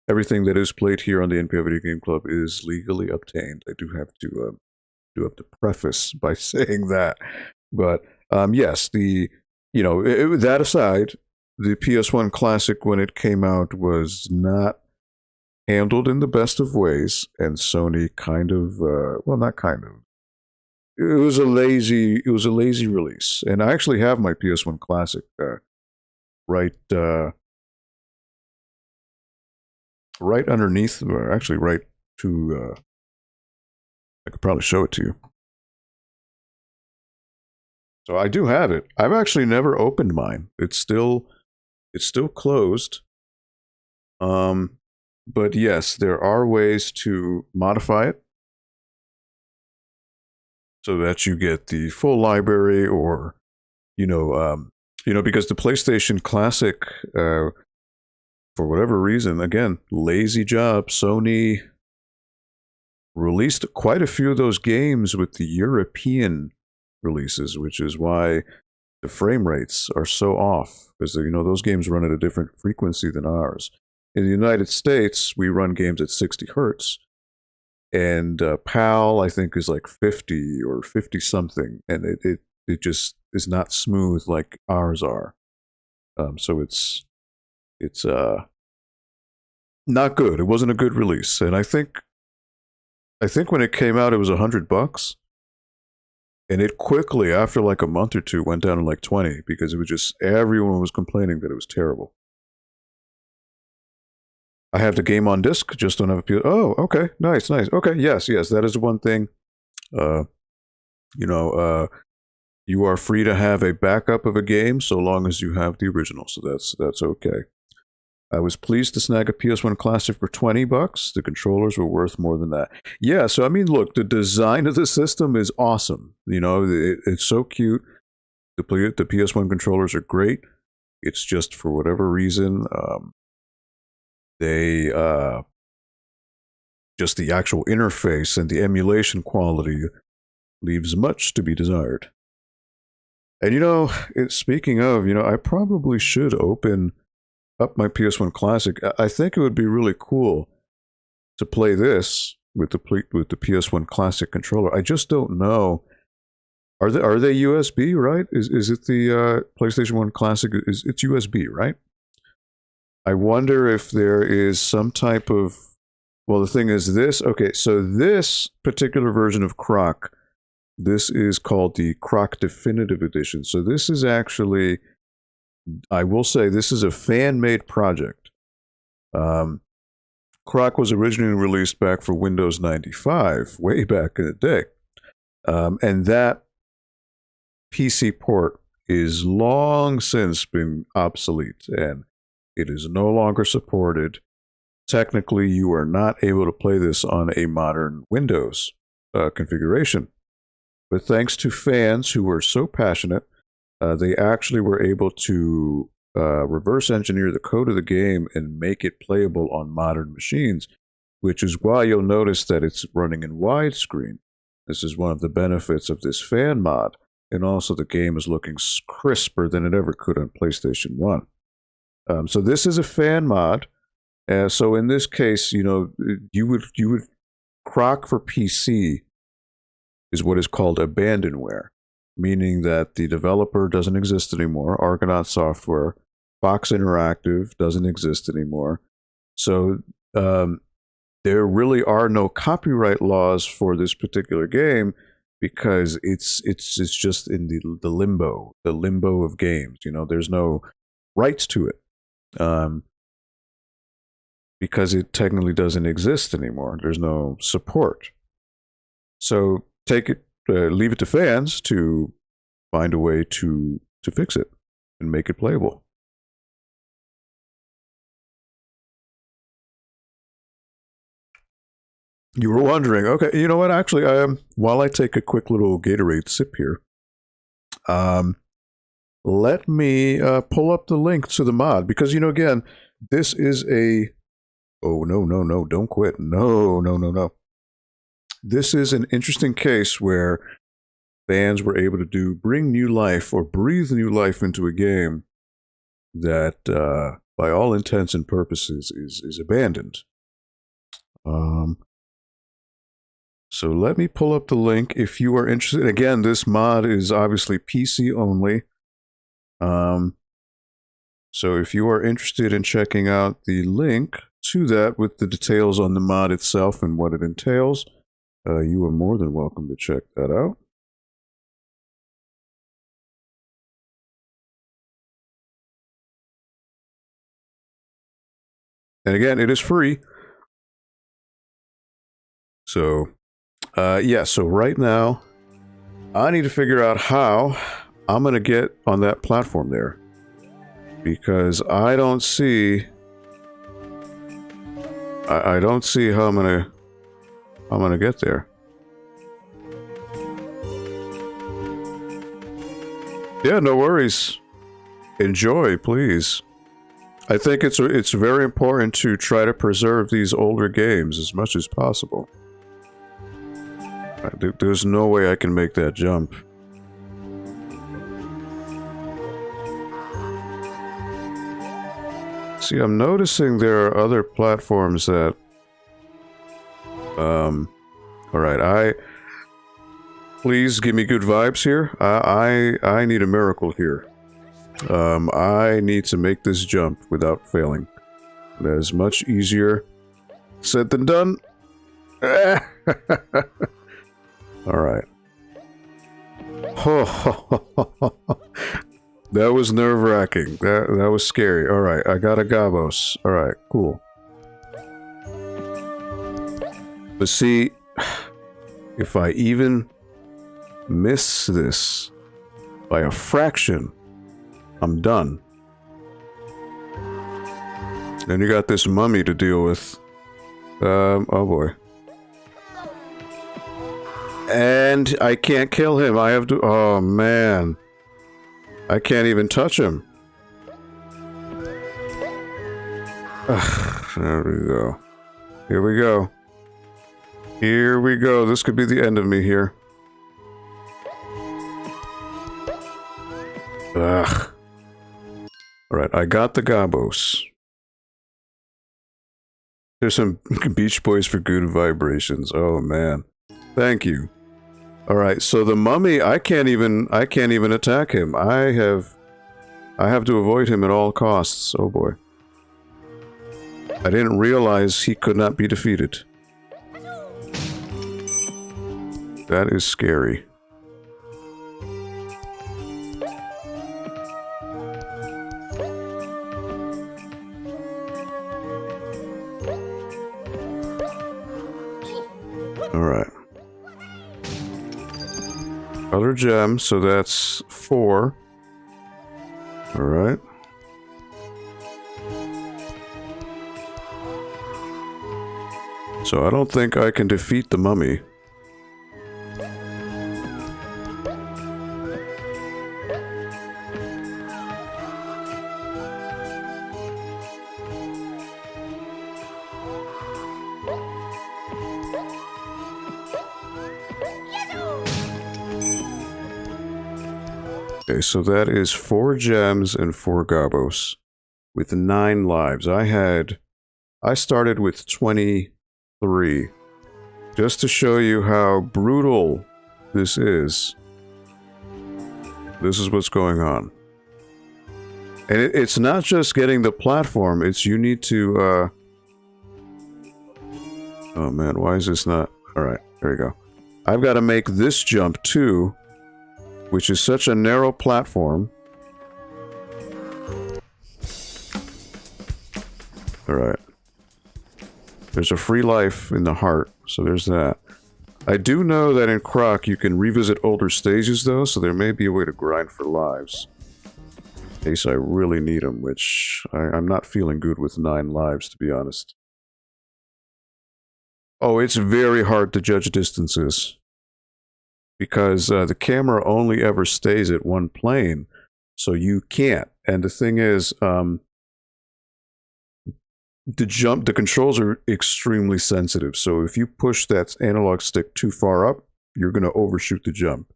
everything that is played here on the NPL Video Game Club is legally obtained. I do have to preface by saying that. But yes, that aside, the PS1 Classic when it came out was not handled in the best of ways, and Sony kind of, well, not kind of. It was a lazy release, and I actually have my PS1 Classic right underneath, or actually right to. I could probably show it to you. So I do have it. I've actually never opened mine. It's still closed. But yes, there are ways to modify it. so that you get the full library, or because the PlayStation Classic, for whatever reason, again, lazy job, Sony released quite a few of those games with the European releases, which is why the frame rates are so off, because those games run at a different frequency than ours. In the United States, we run games at 60 hertz, and PAL, I think, is like 50 or 50 something, and it just is not smooth like ours are. So it's not good. It wasn't a good release, and I think when it came out, it was $100, and it quickly, after like a month or two, went down to like 20, because it was just, everyone was complaining that it was terrible. I have the game on disc, just don't have a PS. Oh, okay, nice. Okay, yes, that is one thing. You are free to have a backup of a game so long as you have the original, so that's okay. I was pleased to snag a PS1 Classic for $20. The controllers were worth more than that. Yeah, so I mean, look, the design of the system is awesome. It's so cute. The PS1 controllers are great. It's just, for whatever reason, they just the actual interface and the emulation quality leaves much to be desired. And speaking of, I probably should open up my PS1 Classic. I think it would be really cool to play this with the PS1 Classic controller. I just don't know. Are they USB, right? Is it the PlayStation 1 Classic? It's USB, right? I wonder if there is some type of... Well, the thing is this. Okay, so this particular version of Croc, this is called the Croc Definitive Edition. So this is actually... I will say this is a fan-made project. Croc was originally released back for Windows 95, way back in the day. And that PC port is long since been obsolete, and it is no longer supported. Technically, you are not able to play this on a modern Windows configuration. But thanks to fans who were so passionate, they actually were able to reverse engineer the code of the game and make it playable on modern machines, which is why you'll notice that it's running in widescreen. This is one of the benefits of this fan mod, and also the game is looking crisper than it ever could on PlayStation 1. So this is a fan mod. So in this case, you would Croc for PC is what is called abandonware, meaning that the developer doesn't exist anymore. Argonaut Software, Fox Interactive doesn't exist anymore. So there really are no copyright laws for this particular game, because it's just in the limbo of games. There's no rights to it, because it technically doesn't exist anymore. There's no support. So leave it to fans to find a way to fix it and make it playable. You were wondering, okay, you know what? Actually, while I take a quick little Gatorade sip here, let me pull up the link to the mod, because again, this is a... Oh, no, don't quit. No. This is an interesting case where fans were able to bring new life, or breathe new life into a game that, by all intents and purposes, is abandoned. So let me pull up the link if you are interested. Again, this mod is obviously PC only. So if you are interested in checking out the link to that with the details on the mod itself and what it entails, you are more than welcome to check that out. And again, it is free. So, so right now, I need to figure out how I'm going to get on that platform there. Because I don't see... I don't see how I'm gonna get there. Yeah, no worries. Enjoy, please. I think it's very important to try to preserve these older games as much as possible. There's no way I can make that jump. See, I'm noticing there are other platforms that... Alright, please give me good vibes here. I need a miracle here. I need to make this jump without failing. That is much easier said than done. Alright. That was nerve-wracking. That was scary. Alright, I got a Gobbos. Alright, cool. But see, if I even miss this by a fraction, I'm done. Then you got this mummy to deal with. Oh boy. And I can't kill him. I have to... Oh man. I can't even touch him. There we go. Here we go. Here we go. This could be the end of me here. Ugh. Alright, I got the Gobbos. There's some Beach Boys for good vibrations. Oh man. Thank you. Alright, so the mummy, I can't even attack him. I have to avoid him at all costs. Oh boy. I didn't realize he could not be defeated. That is scary. Alright. Other gem, so that's 4. Alright. So I don't think I can defeat the mummy. Okay, so that is 4 gems and 4 Gobbos with 9 lives. I started with 23. Just to show you how brutal this is. This is what's going on. And it's not just getting the platform, it's you need to, Oh man, why is this not... Alright, there we go. I've got to make this jump too, which is such a narrow platform. Alright. There's a free life in the heart, so there's that. I do know that in Croc you can revisit older stages though, so there may be a way to grind for lives. In case I really need them, which I'm not feeling good with 9 lives, to be honest. Oh, it's very hard to judge distances. Because the camera only ever stays at one plane, so you can't. And the thing is, the controls are extremely sensitive, so if you push that analog stick too far up, you're going to overshoot the jump.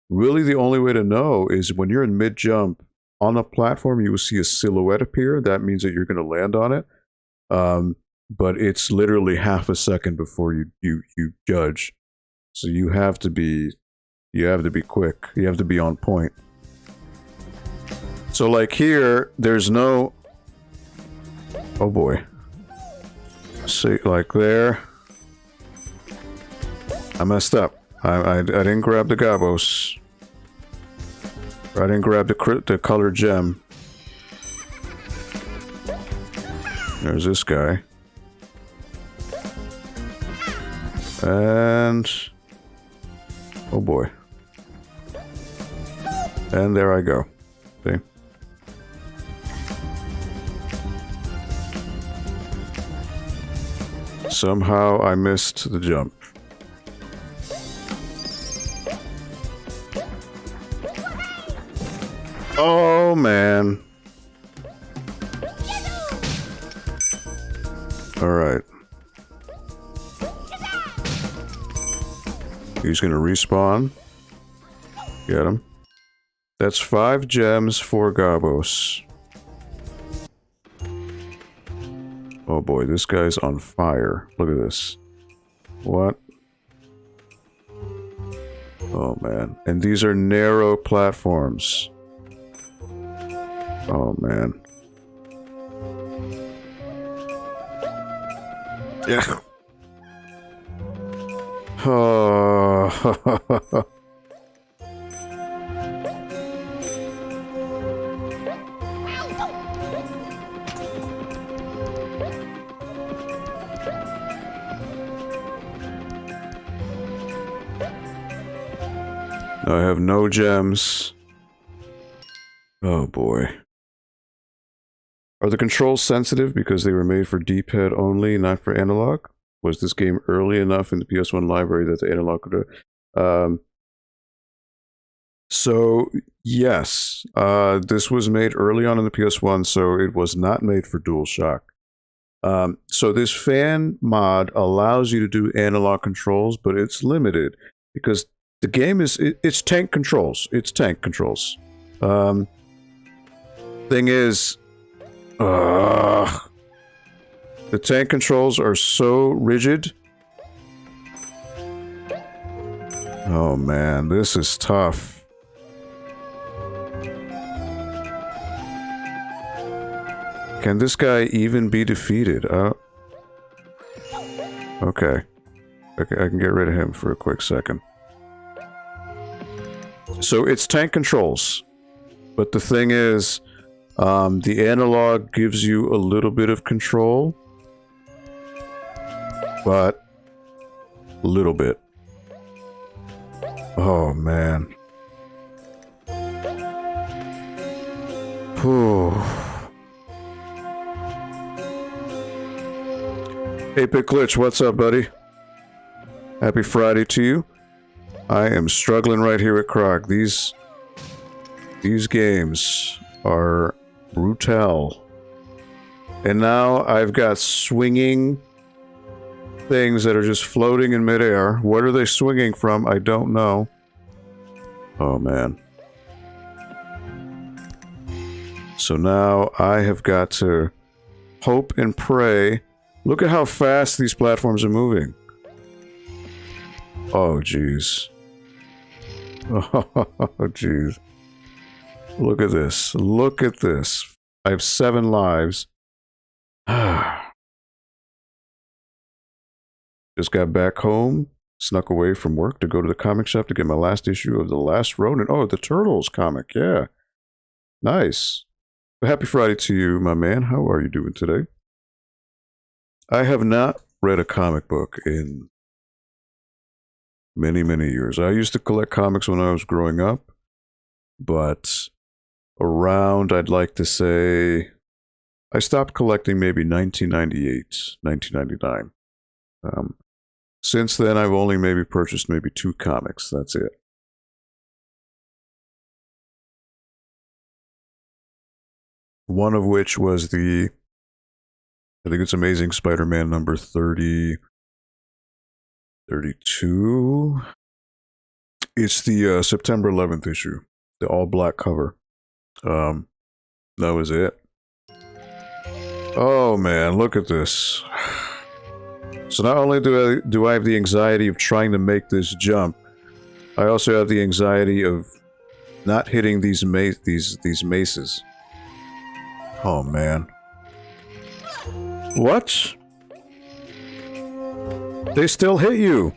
Really, the only way to know is when you're in mid-jump, on a platform, you will see a silhouette appear. That means that you're going to land on it. But it's literally half a second before you judge. So you have to be quick. You have to be on point. So like here, there's no... Oh boy. See, like there. I messed up. I didn't grab the Gobbos. I didn't grab the colored gem. There's this guy. And... Oh boy. And there I go. See? Somehow I missed the jump. Oh, man. Alright. He's gonna respawn. Get him. That's 5 gems for Gobbos. Oh boy, this guy's on fire. Look at this. What? Oh man. And these are narrow platforms. Oh man. Yeah. Oh. I have no gems. Oh boy. Are the controls sensitive because they were made for D-pad only, not for analog? Was this game early enough in the PS1 library that the analog could... So, yes. This was made early on in the PS1, so it was not made for DualShock. So this fan mod allows you to do analog controls, but it's limited because the game is, it's tank controls. It's tank controls. Thing is, the tank controls are so rigid. Oh man, this is tough. Can this guy even be defeated? Okay. Okay, I can get rid of him for a quick second. So it's tank controls, but the thing is, the analog gives you a little bit of control, but a little bit. Oh man. Whew. Epic Glitch, what's up, buddy? Happy Friday to you. I am struggling right here with Croc. These games are brutal. And now I've got swinging things that are just floating in midair. What are they swinging from? I don't know. Oh, man. So now I have got to hope and pray. Look at how fast these platforms are moving. Oh, jeez. Oh, jeez. Look at this. Look at this. I have 7 lives. Just got back home, snuck away from work to go to the comic shop to get my last issue of The Last Ronin. Oh, the Turtles comic, yeah. Nice. Happy Friday to you, my man. How are you doing today? I have not read a comic book in many, many years. I used to collect comics when I was growing up, but around, I'd like to say, I stopped collecting maybe 1998, 1999. Since then, I've only maybe purchased maybe 2 comics. That's it. One of which was the, I think it's Amazing Spider-Man number 30, 32. It's the September 11th issue, the all-black cover. That was it. Oh man, look at this. So not only do I have the anxiety of trying to make this jump, I also have the anxiety of not hitting these maces. Oh man. What? They still hit you.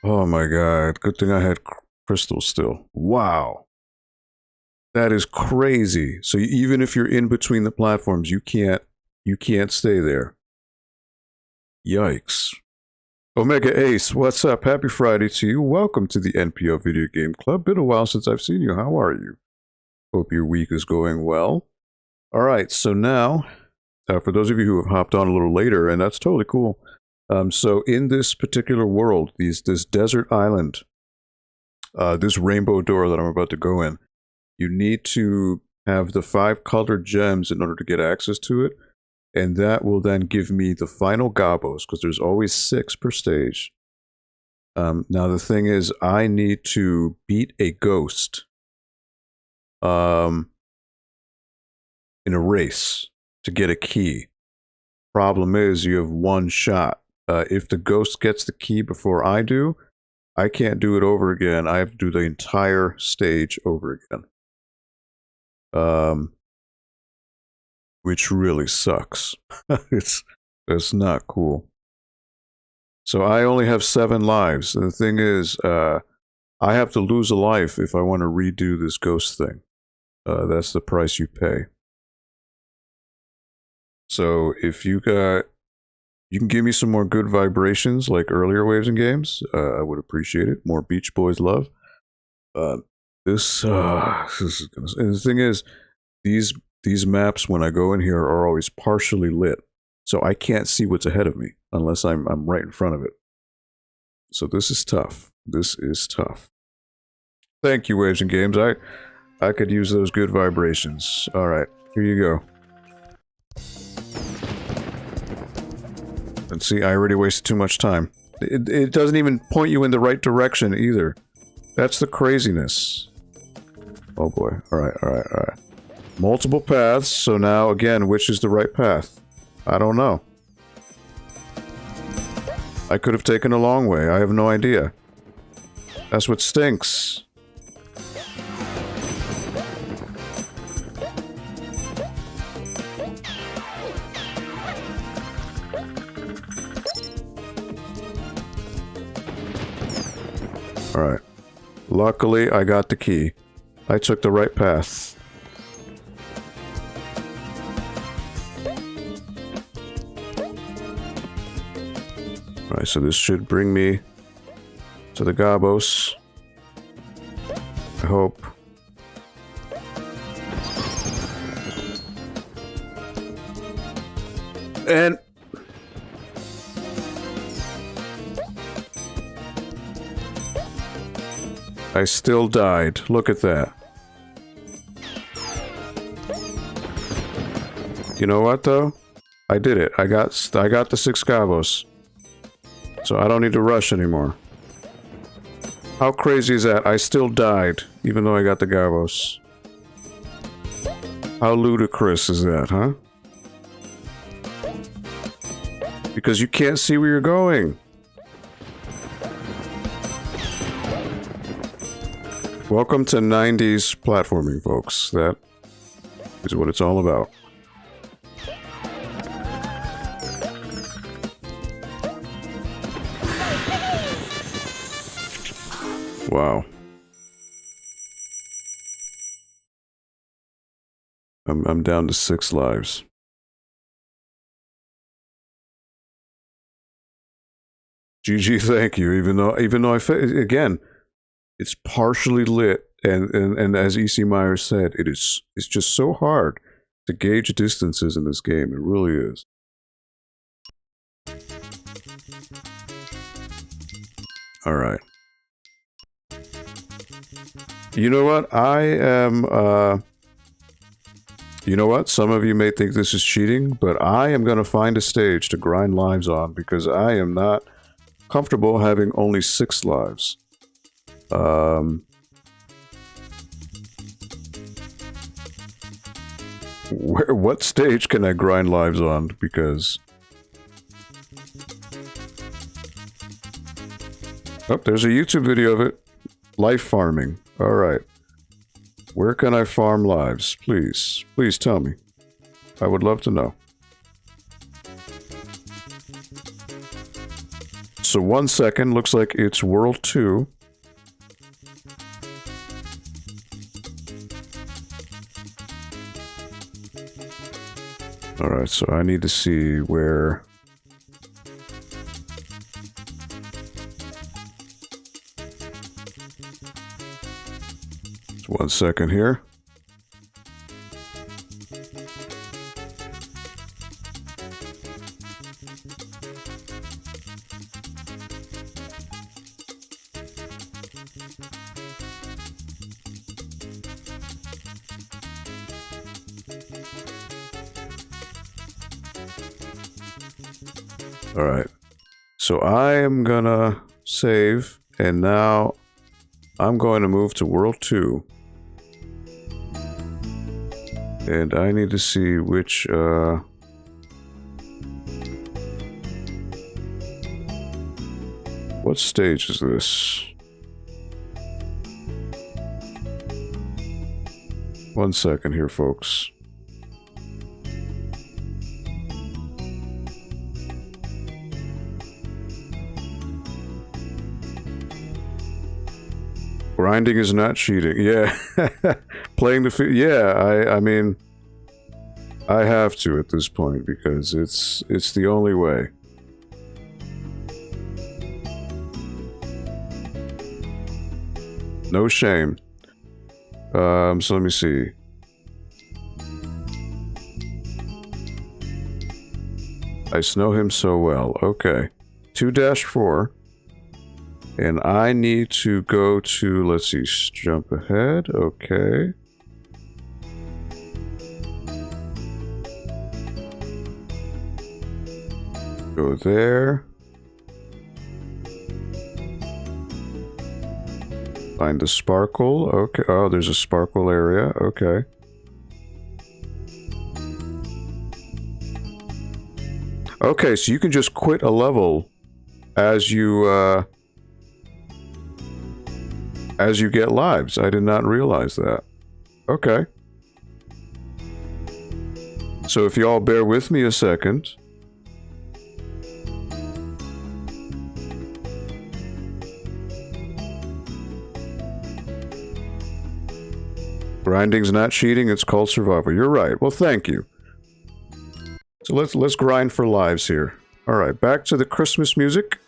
Oh my god, good thing I had crystals still. Wow. That is crazy. So even if you're in between the platforms, you can't stay there. Yikes. Omega Ace, what's up? Happy Friday to you. Welcome to the NPL Video Game Club. Been a while since I've seen you. How are you? Hope your week is going well. Alright, so now, for those of you who have hopped on a little later, and that's totally cool. So in this particular world, this desert island, this rainbow door that I'm about to go in, you need to have the 5 colored gems in order to get access to it, and that will then give me the final Gobbos, because there's always 6 per stage. Now the thing is, I need to beat a ghost in a race to get a key. Problem is, you have 1 shot. If the ghost gets the key before I do, I can't do it over again. I have to do the entire stage over again. Which really sucks. It's not cool. So I only have 7 lives, and the thing is, I have to lose a life if I want to redo this ghost thing. That's the price you pay. So if you can give me some more good vibrations like earlier Waves and Games, I would appreciate it. More Beach Boys love. This is gonna, and the thing is, these maps when I go in here are always partially lit, so I can't see what's ahead of me unless I'm right in front of it. So this is tough. This is tough. Thank you, Waves and Games. I could use those good vibrations. All right, here you go. And see, I already wasted too much time. It doesn't even point you in the right direction either. That's the craziness. Oh boy. Alright. Multiple paths, so now, again, which is the right path? I don't know. I could have taken a long way. I have no idea. That's what stinks. Alright. Luckily, I got the key. I took the right path. Alright, so this should bring me to the Gobbos. I hope. And... I still died. Look at that. You know what, though? I did it. I got the 6 Gobbos. So I don't need to rush anymore. How crazy is that? I still died, even though I got the Gobbos. How ludicrous is that, huh? Because you can't see where you're going. Welcome to 90s platforming, folks. That is what it's all about. Wow. I'm down to 6 lives. GG, thank you. Even though again, it's partially lit, and as E.C. Myers said, it's just so hard to gauge distances in this game. It really is. All right. You know what? I am, you know what? Some of you may think this is cheating, but I am going to find a stage to grind lives on because I am not comfortable having only 6 lives. What stage can I grind lives on? Because... Oh, there's a YouTube video of it. Life farming. Alright. Where can I farm lives? Please. Please tell me. I would love to know. So 1 second, looks like it's World 2. Alright, so I need to see where... Just 1 second here. Alright. So I am gonna save, and now I'm going to move to World 2. And I need to see which, what stage is this? 1 second here, folks. Grinding is not cheating. Yeah. Playing the yeah, I mean, I have to at this point because it's the only way. No shame. So let me see. I know him so well. Okay. 2-4. And I need to go to, let's see, jump ahead. Okay. Go there. Find the sparkle. Okay. Oh, there's a sparkle area. Okay. Okay, so you can just quit a level as you get lives. I did not realize that. Okay. So if you all bear with me a second. Grinding's not cheating, it's called survival. You're right. Well, thank you. So let's grind for lives here. All right, back to the Christmas music.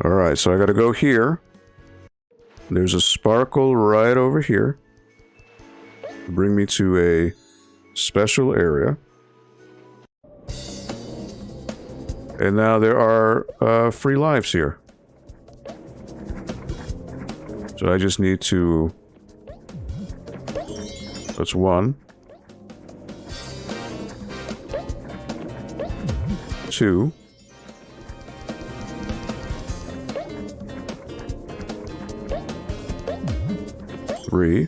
All right, so I got to go here. There's a sparkle right over here. Bring me to a special area. And now there are free lives here. So I just need to... That's 1. 2. 3.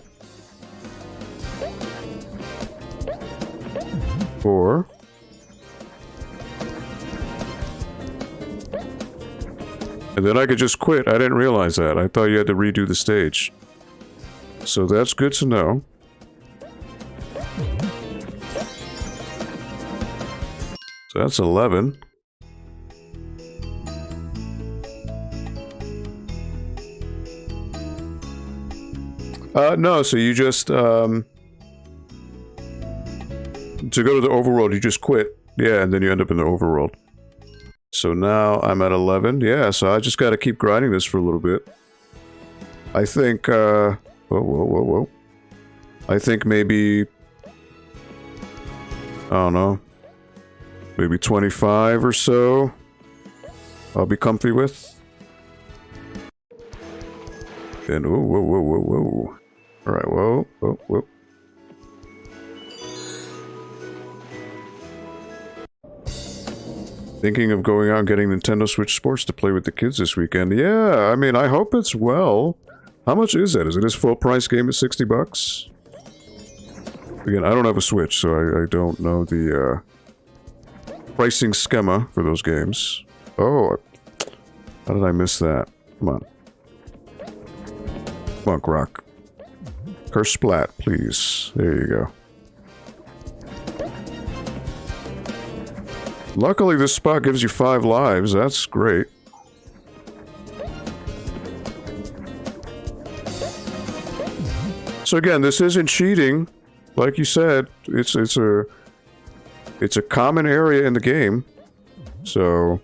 4. And then I could just quit. I didn't realize that. I thought you had to redo the stage. So that's good to know. So that's 11. No, so you just, to go to the overworld, you just quit. Yeah, and then you end up in the overworld. So now I'm at 11. Yeah, so I just gotta keep grinding this for a little bit. I think, whoa. I think maybe, I don't know, maybe 25 or so I'll be comfy with. And, whoa. Alright, whoa. Thinking of going out and getting Nintendo Switch Sports to play with the kids this weekend. Yeah, I mean, I hope it's well. How much is that? Is it his full price game at 60 bucks? Again, I don't have a Switch, so I don't know the pricing schema for those games. Oh, how did I miss that? Come on. Come on, Croc. Curse Splat, please. There you go. Luckily, this spot gives you 5 lives. That's great. So again, this isn't cheating. Like you said, it's a common area in the game. So,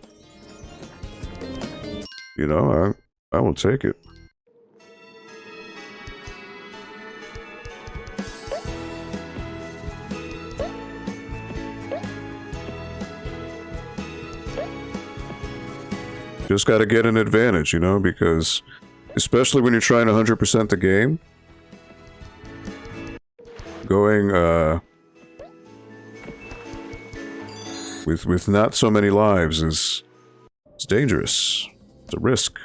you know, I will take it. Just got to get an advantage, you know, because especially when you're trying to 100% the game, going with not so many lives is it's dangerous. It's a risk.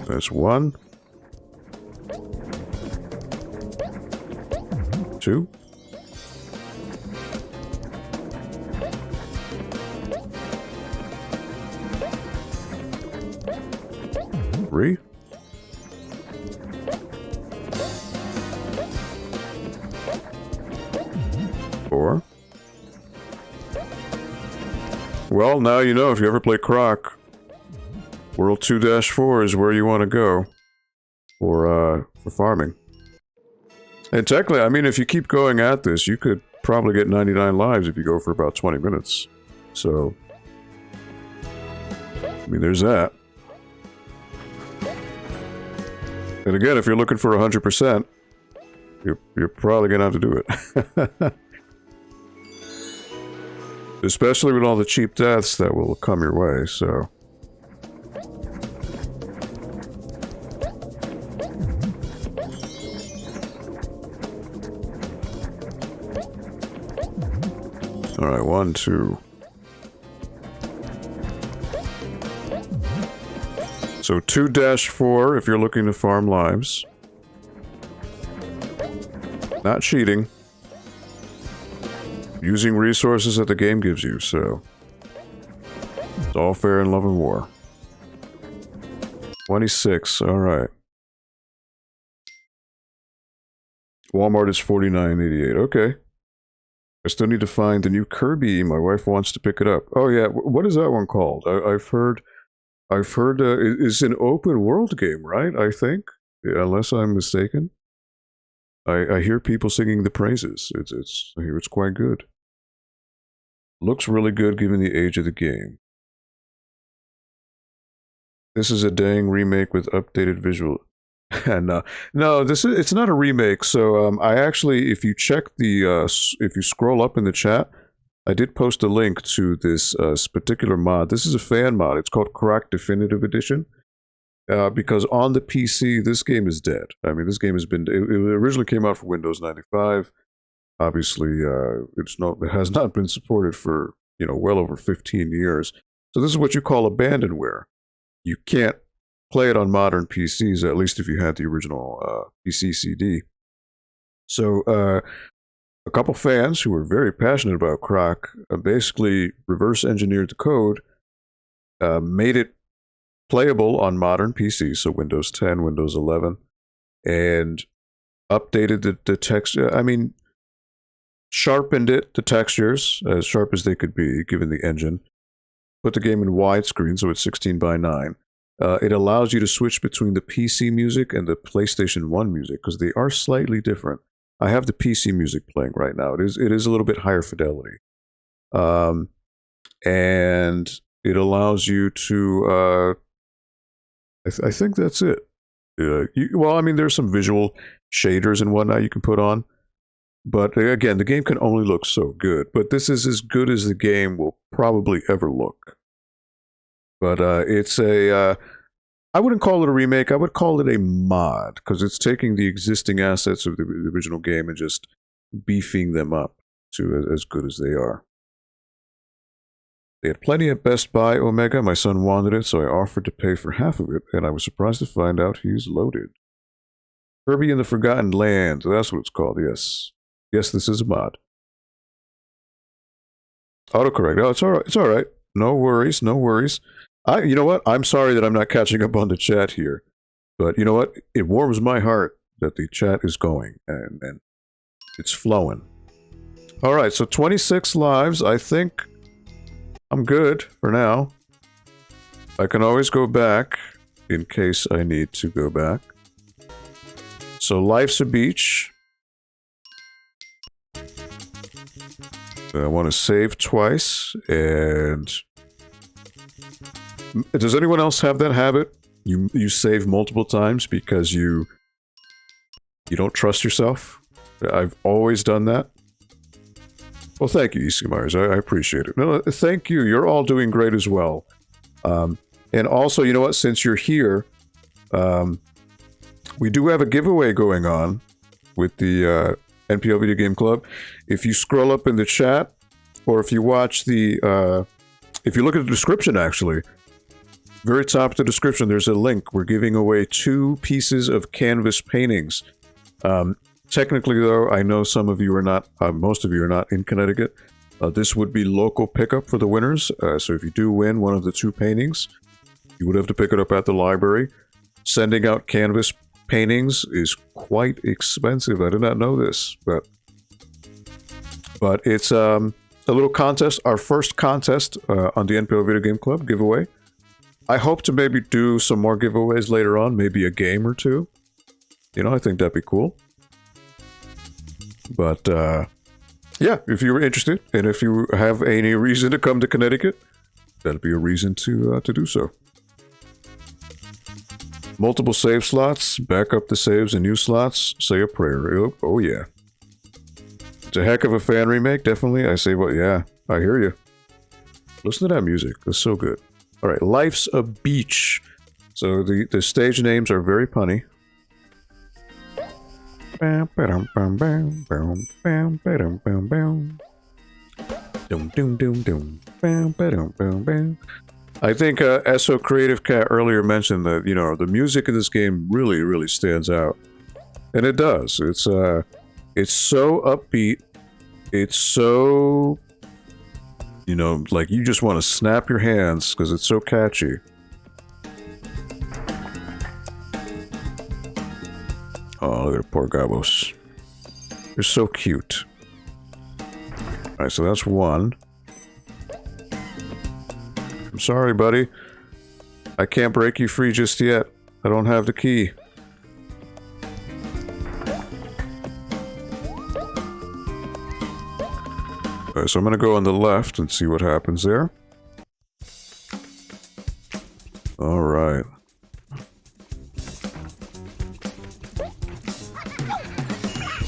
That's 1. 2. 3. 4. Well, now you know if you ever play Croc, World 2-4 is where you want to go for farming. And technically, I mean, if you keep going at this, you could probably get 99 lives if you go for about 20 minutes. So, I mean, there's that. And again, if you're looking for 100%, you're probably going to have to do it. Especially with all the cheap deaths that will come your way, so... Alright, 1, 2... So 2-4 if you're looking to farm lives. Not cheating. Using resources that the game gives you, so... It's all fair in love and war. 26, alright. Walmart is $49.88, okay. I still need to find the new Kirby. My wife wants to pick it up. Oh yeah, what is that one called? I've heard it's an open world game, right? I think, unless I'm mistaken. I hear people singing the praises. I hear it's quite good. Looks really good given the age of the game. This is a dang remake with updated visual. No, it's not a remake. So I actually, if you check the, if you scroll up in the chat, I did post a link to this particular mod. This is a fan mod. It's called Croc Definitive Edition. Because on the PC, this game is dead. I mean, this game has been... It originally came out for Windows 95. Obviously, it has not been supported for, well over 15 years. So this is what you call abandonware. You can't play it on modern PCs, at least if you had the original PC CD. So, a couple fans who were very passionate about Croc basically reverse engineered the code, made it playable on modern PCs, so Windows 10, Windows 11, and updated the text. I mean, sharpened the textures as sharp as they could be, given the engine. Put the game in widescreen, so it's 16:9. It allows you to switch between the PC music and the PlayStation 1 music, because they are slightly different. I have the PC music playing right now. It is a little bit higher fidelity. And it allows you to... I think that's it. Well, I mean, there's some visual shaders and whatnot you can put on. But again, the game can only look so good. But this is as good as the game will probably ever look. But it's a... I wouldn't call it a remake. I would call it a mod. Because it's taking the existing assets of the original game and just beefing them up to as good as they are. They had plenty at Best Buy, Omega. My son wanted it, so I offered to pay for half of it, and I was surprised to find out he's loaded. Kirby in the Forgotten Land. That's what it's called, yes. Yes, this is a mod. Autocorrect. Oh, it's all right. It's all right. No worries, no worries. You know what? I'm sorry that I'm not catching up on the chat here. But you know what? It warms my heart that the chat is going, and it's flowing. All right, so 26 lives. I think... I'm good for now. I can always go back in case I need to go back. So life's a beach. I want to save twice, and... Does anyone else have that habit? You save multiple times because you don't trust yourself? I've always done that. Well, thank you, Easy Myers. I appreciate it. No, thank you. You're all doing great as well. And also, you know what? Since you're here, We do have a giveaway going on with the NPL Video Game Club. If you scroll up in the chat, or if you watch the, if you look at the description, actually, very top of the description, there's a link. We're giving away 2 pieces of canvas paintings. Technically, though, I know some of you are not, most of you are not in Connecticut. This would be local pickup for the winners. So if you do win one of the 2 paintings, you would have to pick it up at the library. Sending out canvas paintings is quite expensive. I did not know this, but it's a little contest, our first contest on the NPL Video Game Club giveaway. I hope to maybe do some more giveaways later on, maybe a game or 2. You know, I think that'd be cool. But yeah, if you're interested, and if you have any reason to come to Connecticut, that'd be a reason to do so. Multiple save slots, back up the saves and new slots, say a prayer. Oh yeah. It's a heck of a fan remake, definitely. I say, well, yeah, I hear you. Listen to that music, it's so good. Alright, Life's a Beach. So the stage names are very punny. I think SO Creative Cat earlier mentioned that, you know, the music in this game really, really stands out. And it does. It's so upbeat. It's so, you know, like you just want to snap your hands because it's so catchy. Oh, look at poor Gobbos. They're so cute. Alright, so that's 1. I'm sorry, buddy. I can't break you free just yet. I don't have the key. Alright, so I'm gonna go on the left and see what happens there. Alright.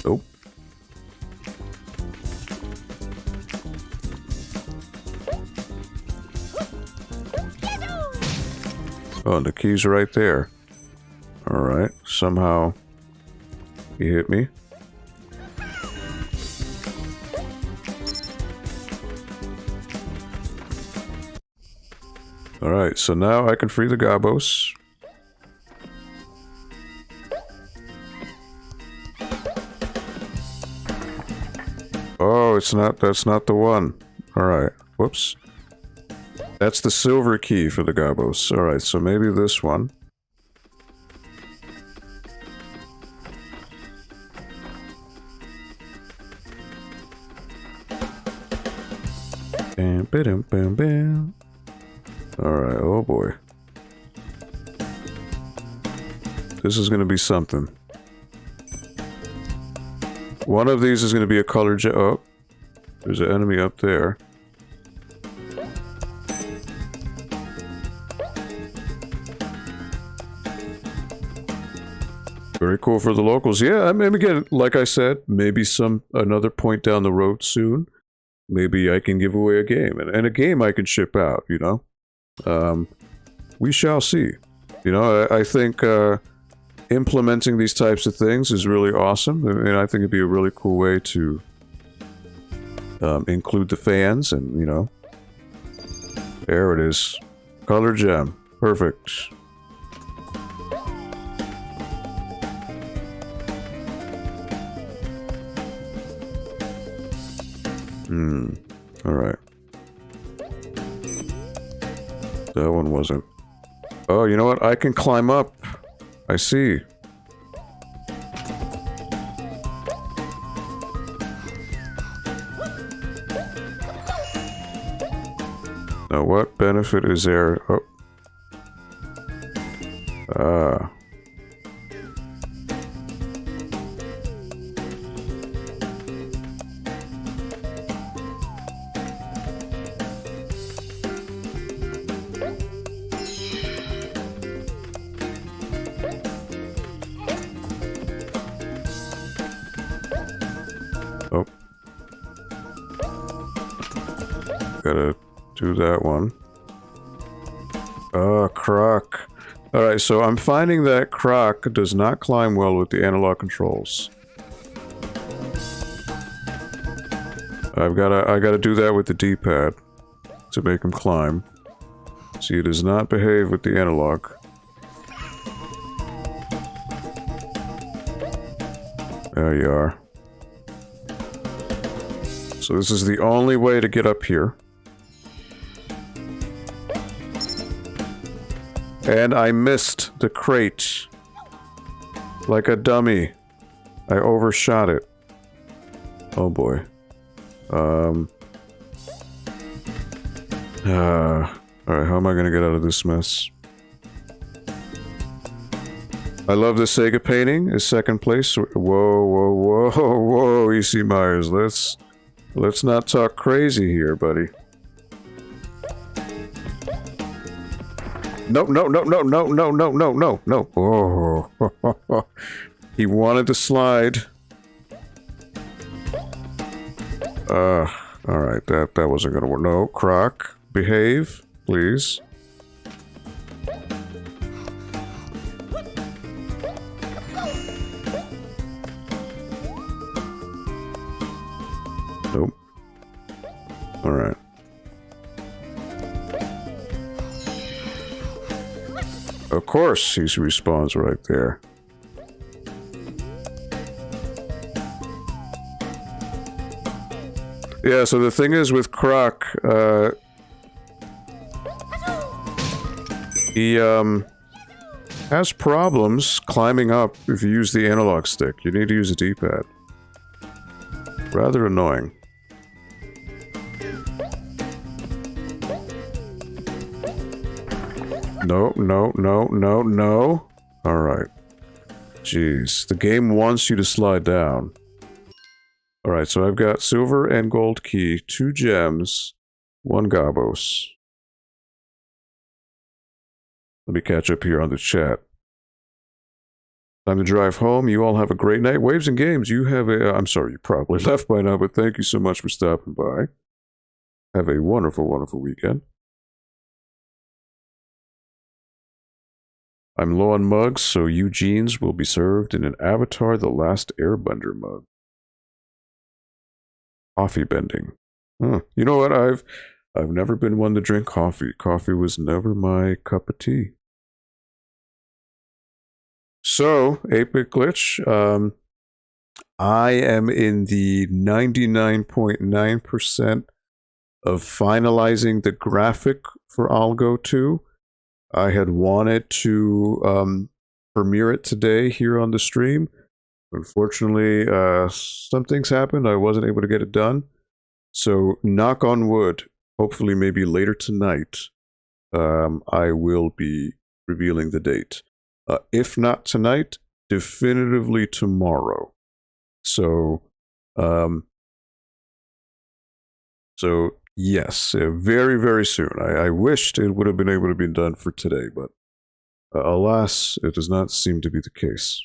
Oh. Oh, the key's right there. Alright, somehow he hit me. Alright, so now I can free the Gobbos. Oh, it's not, that's not the one. Alright, whoops. That's the silver key for the Gobbos. Alright, so maybe this one. Bam, bam, bam, bam. Alright, oh boy. This is gonna be something. One of these is gonna be a color oh, there's an enemy up there. Very cool for the locals. Yeah, I mean, again, like I said, maybe another point down the road soon. Maybe I can give away a game. And a game I can ship out, you know? We shall see. You know, I think implementing these types of things is really awesome. And I think it'd be a really cool way to include the fans and, you know. There it is. Color gem. Perfect. Alright. That one wasn't. Oh, you know what? I can climb up. I see. Now, what benefit is there? Oh. Ah. Oh. Gotta do that one. Oh, Croc. Alright, so I'm finding that Croc does not climb well with the analog controls. I gotta do that with the D-pad to make him climb. See, he does not behave with the analog. There you are. So this is the only way to get up here. And I missed the crate. Like a dummy. I overshot it. Oh boy. Alright, how am I gonna get out of this mess? I love the Sega painting. Is second place. Whoa, whoa, whoa, whoa, E.C. Myers. Let's not talk crazy here, buddy. No, no, no, no, no, no, no, no, no, no. Oh, he wanted to slide. Alright, that wasn't gonna work. No, Croc, behave, please. Nope. Alright. Of course, he respawns right there. Yeah, so the thing is with Croc, he has problems climbing up if you use the analog stick. You need to use a D-pad. Rather annoying. No, no, no, no, no. Alright. Jeez. The game wants you to slide down. Alright, so I've got silver and gold key, 2 gems, 1 Gobbos. Let me catch up here on the chat. Time to drive home. You all have a great night. Waves and Games, you have a... I'm sorry, you probably left by now, but thank you so much for stopping by. Have a wonderful, wonderful weekend. I'm low on mugs, so Eugene's will be served in an Avatar The Last Airbender mug. Coffee bending. Huh. You know what? I've never been one to drink coffee. Coffee was never my cup of tea. So, 8-Bit Glitch, I am in the 99.9% of finalizing the graphic for Algo 2. I had wanted to premiere it today here on the stream. Unfortunately, some things happened. I wasn't able to get it done. So, knock on wood, hopefully maybe later tonight, I will be revealing the date. If not tonight, definitively tomorrow. So, yes, very, very soon. I wished it would have been able to be done for today, but alas, it does not seem to be the case.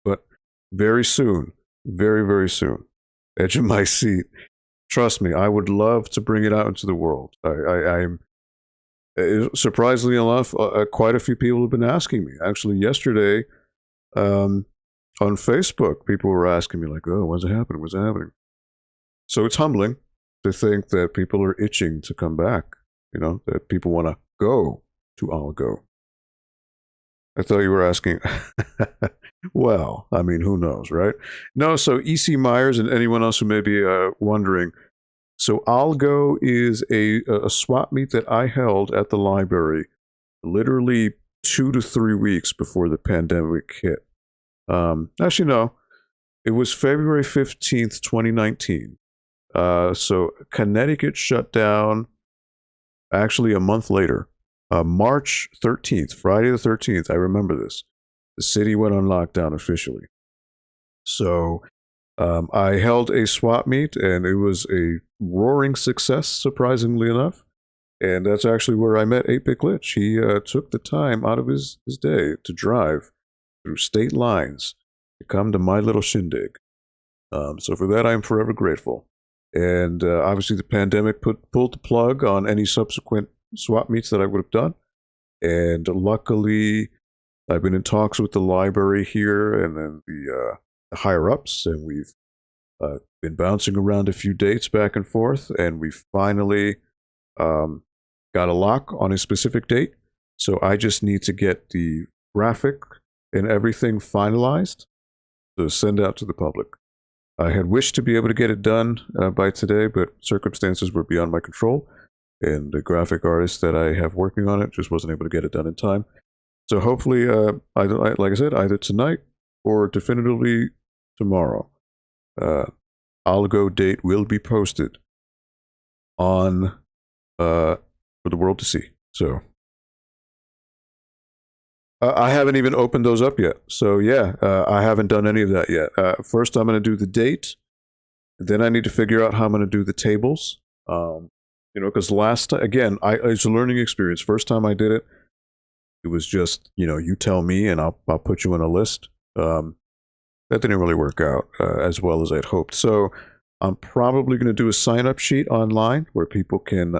But very soon, very, very soon, edge of my seat. Trust me, I would love to bring it out into the world. I'm surprisingly enough, quite a few people have been asking me. Actually, yesterday, on Facebook, people were asking me like, "Oh, when's it happening? When's it happening?" So it's humbling to think that people are itching to come back. You know, that people want to go to Algo. I thought you were asking. Well, I mean, who knows, right? No, so E.C. Myers and anyone else who may be wondering. So Algo is a swap meet that I held at the library literally 2 to 3 weeks before the pandemic hit. Actually, no. It was February 15th, 2019. So Connecticut shut down actually a month later. March 13th, Friday the 13th, I remember this. The city went on lockdown officially. So I held a swap meet, and it was a roaring success, surprisingly enough. And that's actually where I met 8-Bit Glitch. He took the time out of his day to drive through state lines to come to my little shindig. So for that, I'm forever grateful. And obviously the pandemic pulled the plug on any subsequent swap meets that I would have done. And luckily, I've been in talks with the library here and then the higher-ups, and we've been bouncing around a few dates back and forth, and we finally got a lock on a specific date. So I just need to get the graphic and everything finalized to send out to the public. I had wished to be able to get it done by today, but circumstances were beyond my control, and the graphic artist that I have working on it just wasn't able to get it done in time. So hopefully, either, like I said, either tonight or definitively tomorrow, Algo date will be posted on for the world to see. So I haven't even opened those up yet. So yeah, I haven't done any of that yet. First, I'm going to do the date. Then I need to figure out how I'm going to do the tables. Because last time, again, it's a learning experience. First time I did it, it was just, you tell me and I'll put you on a list. That didn't really work out as well as I'd hoped. So I'm probably going to do a sign-up sheet online where people can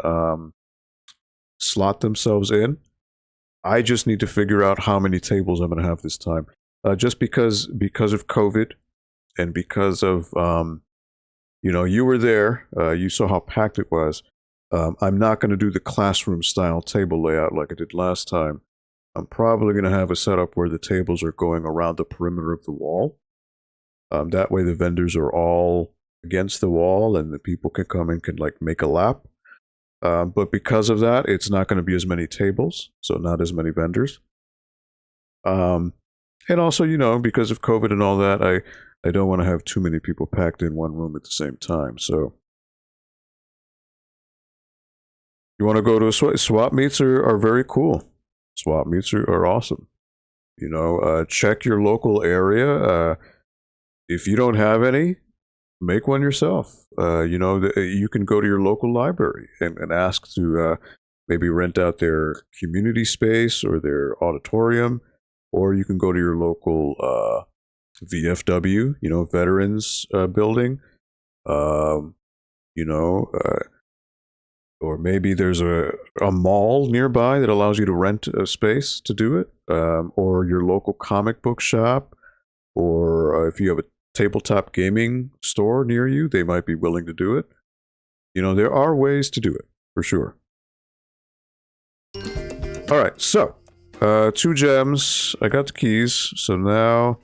slot themselves in. I just need to figure out how many tables I'm going to have this time. Just because of COVID and because of, you were there, you saw how packed it was. I'm not going to do the classroom-style table layout like I did last time. I'm probably going to have a setup where the tables are going around the perimeter of the wall. That way the vendors are all against the wall and the people can come and can make a lap. But because of that, it's not going to be as many tables, so not as many vendors. And also, because of COVID and all that, I don't want to have too many people packed in one room at the same time. So you want to go to a swap meets are very cool. Swap meets are awesome. Check your local area. If you don't have any, make one yourself. You can go to your local library and ask to maybe rent out their community space or their auditorium, or you can go to your local VFW, veterans building, or maybe there's a mall nearby that allows you to rent a space to do it, or your local comic book shop, or if you have a tabletop gaming store near you, they might be willing to do it. There are ways to do it, for sure. Alright, so, 2 gems. I got the keys, so now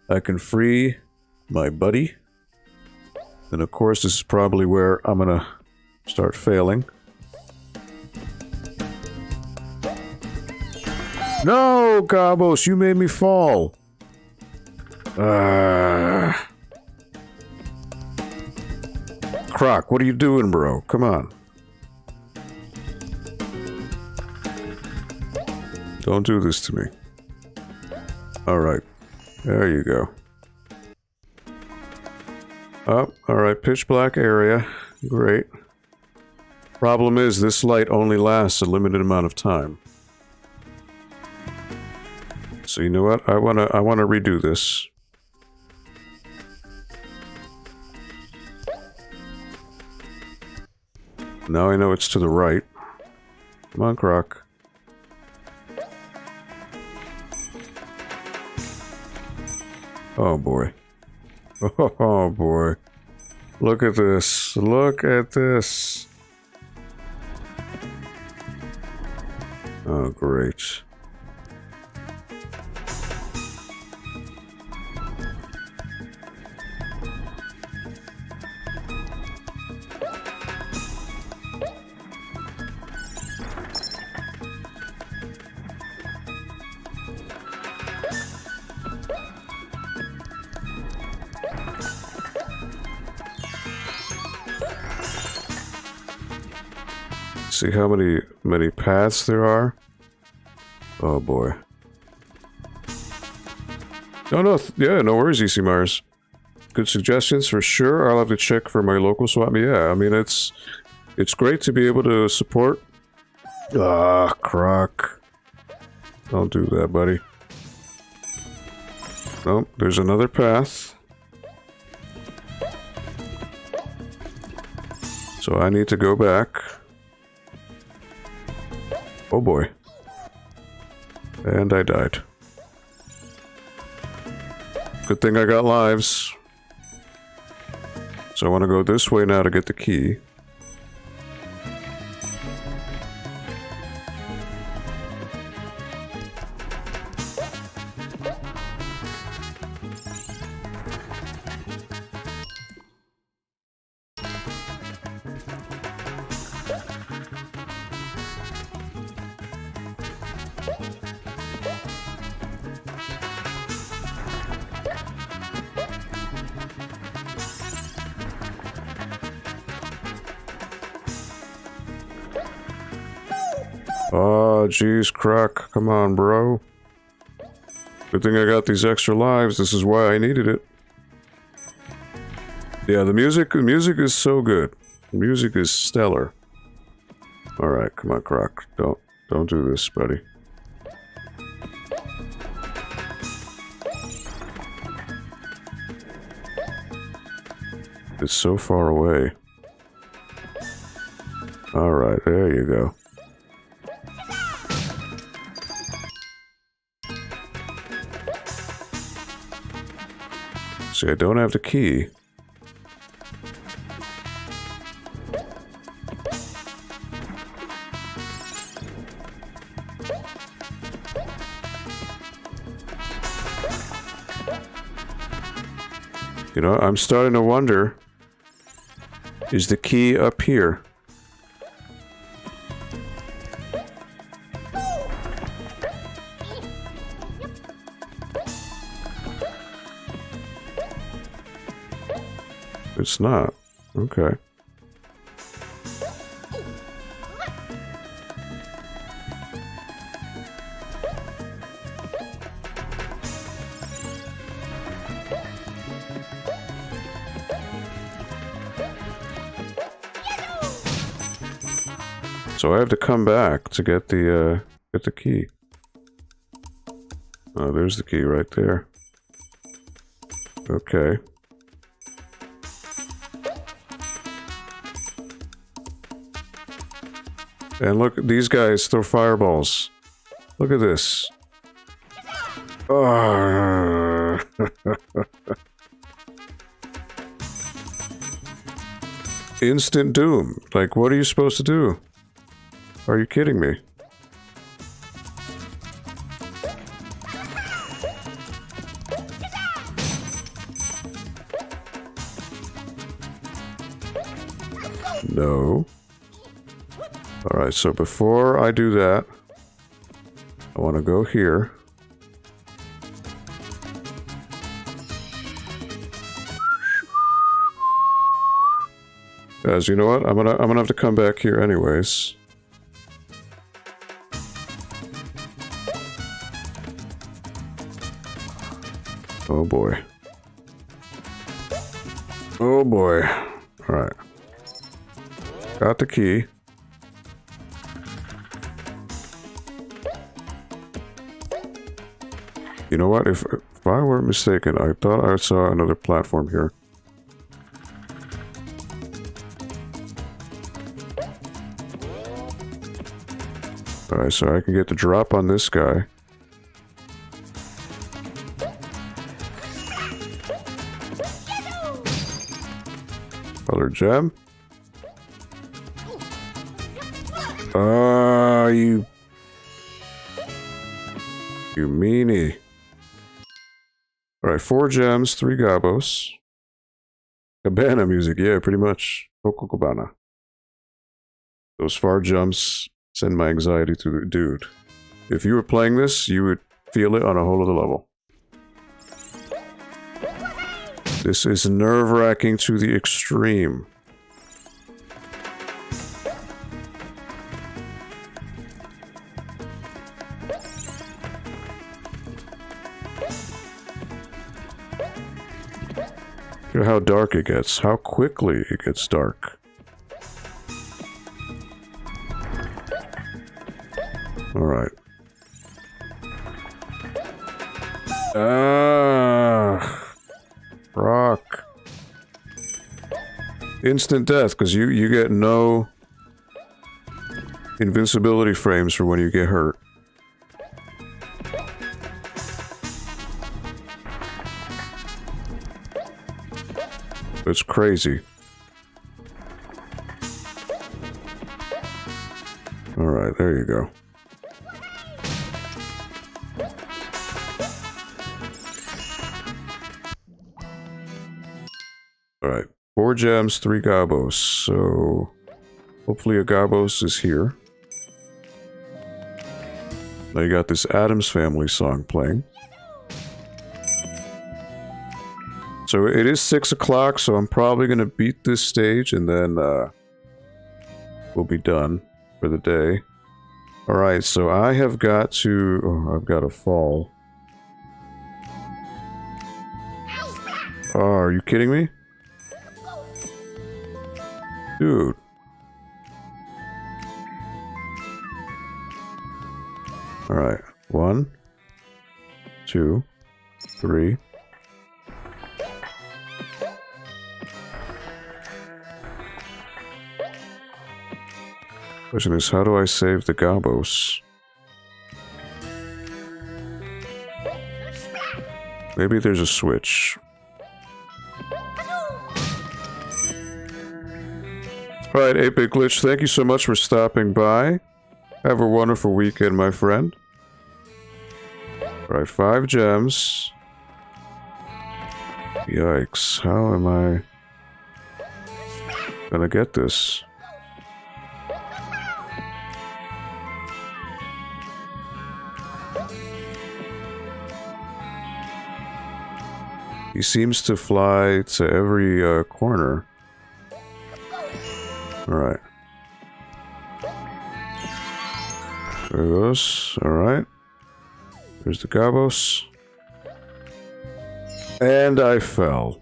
I can free my buddy. And of course, this is probably where I'm gonna start failing. No, Gobbos, you made me fall. Croc, what are you doing, bro? Come on. Don't do this to me. Alright. There you go. Oh, alright. Pitch black area. Great. Problem is, this light only lasts a limited amount of time. So you know what? I wanna redo this. Now I know it's to the right. Come on, Croc. Oh boy. Oh boy. Look at this. Look at this. Oh, great. See how many paths there are? Oh boy. Oh no, yeah, no worries, EC Mars. Good suggestions for sure. I'll have to check for my local swap meet. Yeah, I mean it's great to be able to support. Ah, Croc. Don't do that, buddy. Oh, there's another path. So I need to go back. Oh boy. And I died. Good thing I got lives. So I want to go this way now to get the key. Oh, jeez, Croc. Come on, bro. Good thing I got these extra lives. This is why I needed it. Yeah, the music is so good. The music is stellar. Alright, come on, Croc. Don't do this, buddy. It's so far away. Alright, there you go. See, I don't have the key. You know, I'm starting to wonder, is the key up here? It's not. Okay. So I have to come back to get the key. Oh, there's the key right there. Okay. And look, these guys throw fireballs. Look at this. Oh. Instant doom. Like, what are you supposed to do? Are you kidding me? No. Alright, so before I do that, I want to go here. Guys, you know what? I'm gonna have to come back here anyways. Oh boy. Oh boy. Alright. Got the key. You know what? If I weren't mistaken, I thought I saw another platform here. Alright, so I can get the drop on this guy. Color gem. You meanie. Alright, 4 gems, 3 Gobbos. Cabana music, yeah, pretty much. Coco Cabana. Those far jumps send my anxiety through the dude. If you were playing this, you would feel it on a whole other level. This is nerve-wracking to the extreme. Look at how dark it gets, how quickly it gets dark. Alright. Croc. Instant death, because you get no invincibility frames for when you get hurt. It's crazy. Alright, there you go. Alright, 4 gems, 3 Gobbos. So, hopefully a Gobbos is here. Now you got this Addams Family song playing. So it is 6 o'clock, so I'm probably going to beat this stage and then we'll be done for the day. Alright, so I have got to... Oh, I've got to fall. Oh, are you kidding me? Dude. Alright, 1, 2, 3. Question is, how do I save the Gobbos? Maybe there's a switch. Alright, 8-Bit Glitch, thank you so much for stopping by. Have a wonderful weekend, my friend. Alright, 5 gems. Yikes, how am I gonna get this? He seems to fly to every corner. Alright. There it goes. Alright. There's the Gobbos. And I fell.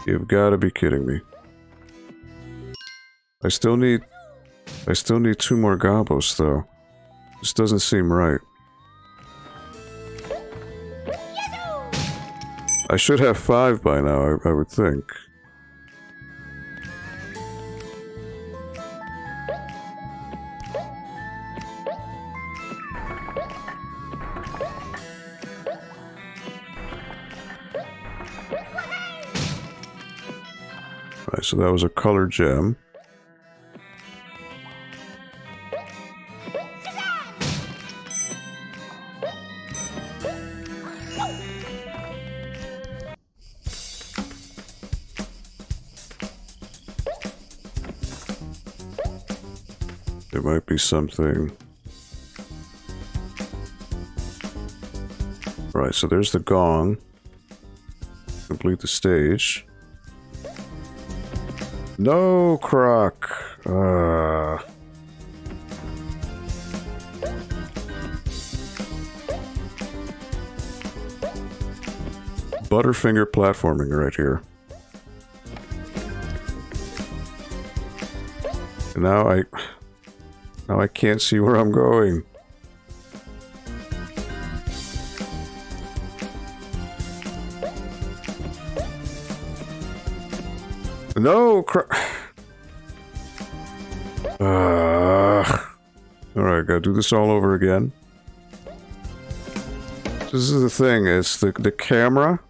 You've got to be kidding me. I still need 2 more Gobbos, though. This doesn't seem right. I should have 5 by now, I would think. Alright, so that was a color gem. There might be something. Right, so there's the gong. Complete the stage. No, Croc! Butterfinger platforming right here. And now I can't see where I'm going. No, alright, gotta do this all over again. This is the thing, it's the camera.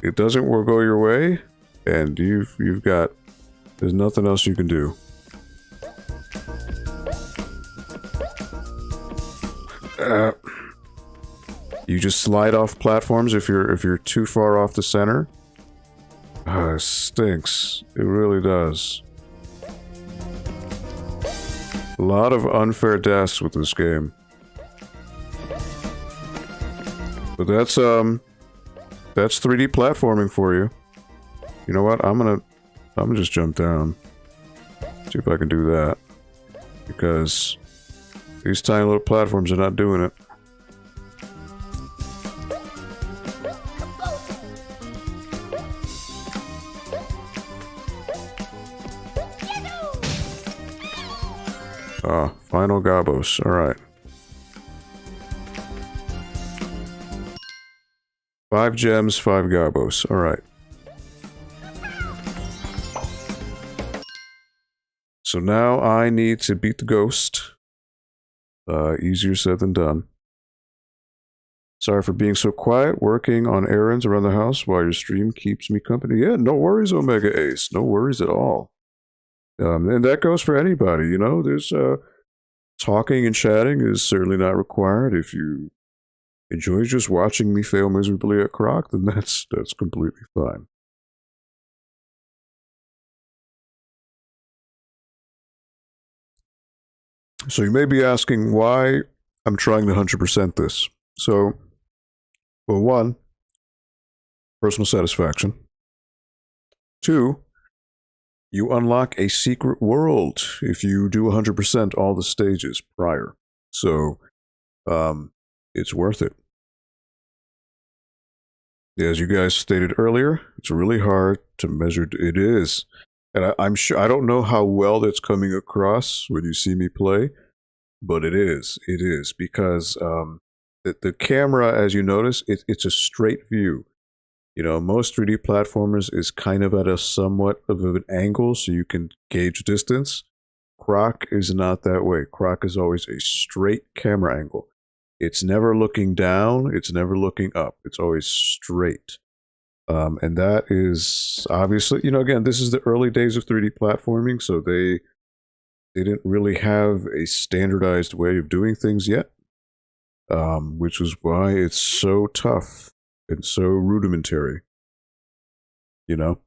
It doesn't go your way, and you've got... There's nothing else you can do. You just slide off platforms if you're too far off the center. It stinks. It really does. A lot of unfair deaths with this game. But that's 3D platforming for you. You know what? I'm gonna just jump down. See if I can do that. Because these tiny little platforms are not doing it. Ah, final Gobbos. Alright. 5 gems, 5 Gobbos. Alright. So now I need to beat the ghost. Easier said than done. Sorry for being so quiet, working on errands around the house while your stream keeps me company. Yeah, no worries, Omega Ace. No worries at all. And that goes for anybody, you know. There's talking and chatting is certainly not required. If you enjoy just watching me fail miserably at Croc, then that's completely fine. So you may be asking why I'm trying to 100% this. So, well, one, personal satisfaction. Two, you unlock a secret world if you do 100% all the stages prior. So, it's worth it. As you guys stated earlier, it's really hard to measure. It is. And I'm sure, I don't know how well that's coming across when you see me play, but it is. It is, because the camera, as you notice, it's a straight view. You know, most 3D platformers is kind of at a somewhat of an angle so you can gauge distance. Croc is not that way. Croc is always a straight camera angle. It's never looking down, it's never looking up. It's always straight. And that is obviously, you know, again, this is the early days of 3D platforming, so they didn't really have a standardized way of doing things yet, which is why it's so tough and so rudimentary, you know.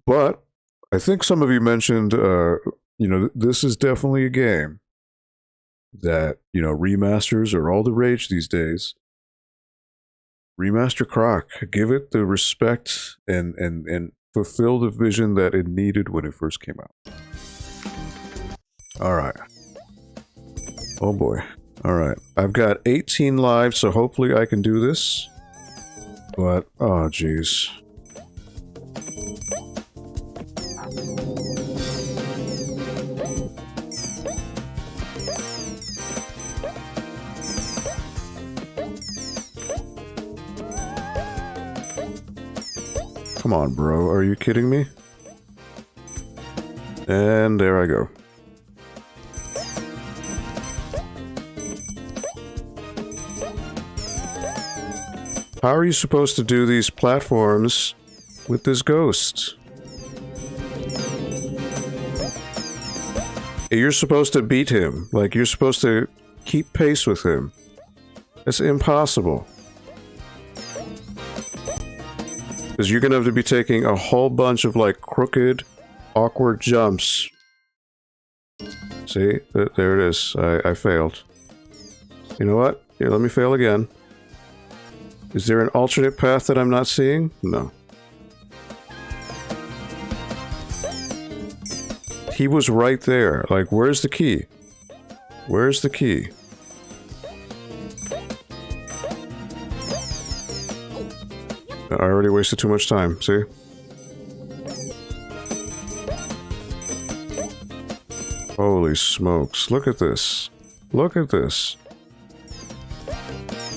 But I think some of you mentioned, you know, this is definitely a game that, you know, remasters are all the rage these days. Remaster Croc, give it the respect and fulfill the vision that it needed when it first came out. All right. Oh boy. All right. I've got 18 lives, so hopefully I can do this. But, oh jeez. Come on, bro. Are you kidding me? And there I go. How are you supposed to do these platforms with this ghost? You're supposed to beat him. Like, you're supposed to keep pace with him. It's impossible. Because you're gonna have to be taking a whole bunch of, like, crooked, awkward jumps. See? There it is. I failed. You know what? Here, let me fail again. Is there an alternate path that I'm not seeing? No. He was right there. Like, where's the key? Where's the key? I already wasted too much time, see? Holy smokes, look at this. Look at this.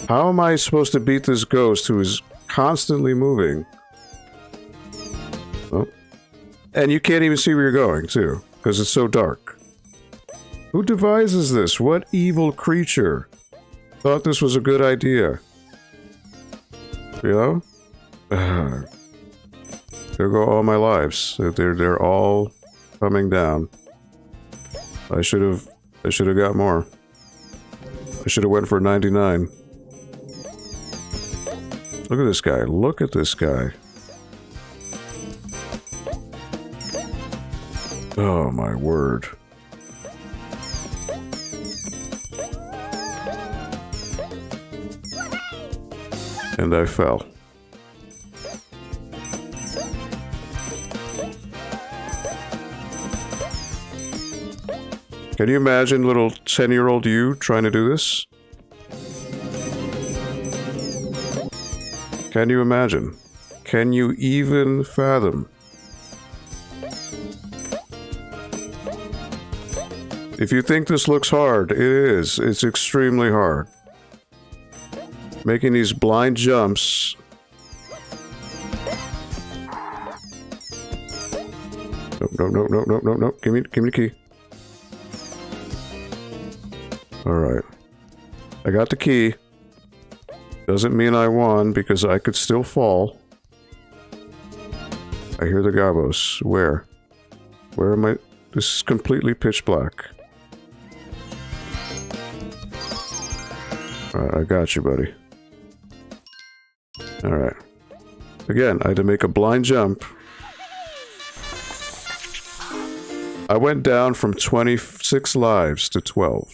How am I supposed to beat this ghost who is constantly moving? Oh. And you can't even see where you're going, too, because it's so dark. Who devises this? What evil creature thought this was a good idea? You know? There go all my lives. They're all coming down. I should have got more. I should have went for 99. Look at this guy. Look at this guy. Oh my word. And I fell. Can you imagine little 10-year-old you trying to do this? Can you imagine? Can you even fathom? If you think this looks hard, it is. It's extremely hard. Making these blind jumps. No. Give me the key. Alright. I got the key. Doesn't mean I won, because I could still fall. I hear the Gobbos. Where? Where am I? This is completely pitch black. Alright, I got you, buddy. Alright. Again, I had to make a blind jump. I went down from 26 lives to 12.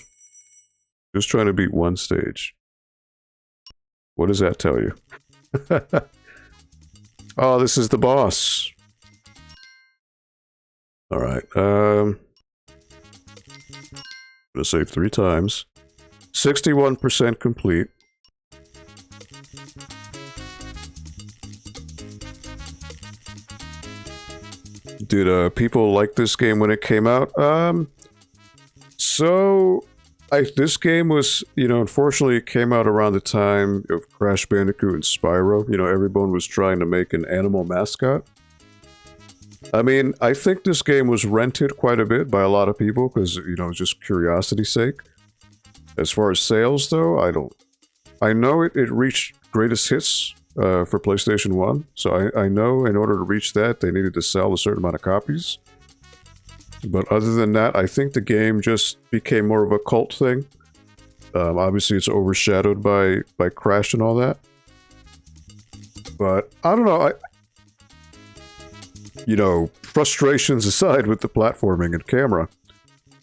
Just trying to beat one stage. What does that tell you? Oh, this is the boss. Alright, I'm gonna save 3 times. 61% complete. Did people like this game when it came out? This game was, you know, unfortunately it came out around the time of Crash Bandicoot and Spyro. You know, everyone was trying to make an animal mascot. I mean, I think this game was rented quite a bit by a lot of people because, you know, just curiosity's sake. As far as sales, though, I know it reached greatest hits for PlayStation 1, so I know in order to reach that, they needed to sell a certain amount of copies. But other than that, I think the game just became more of a cult thing. Obviously, it's overshadowed by Crash and all that. But, I don't know, you know, frustrations aside with the platforming and camera,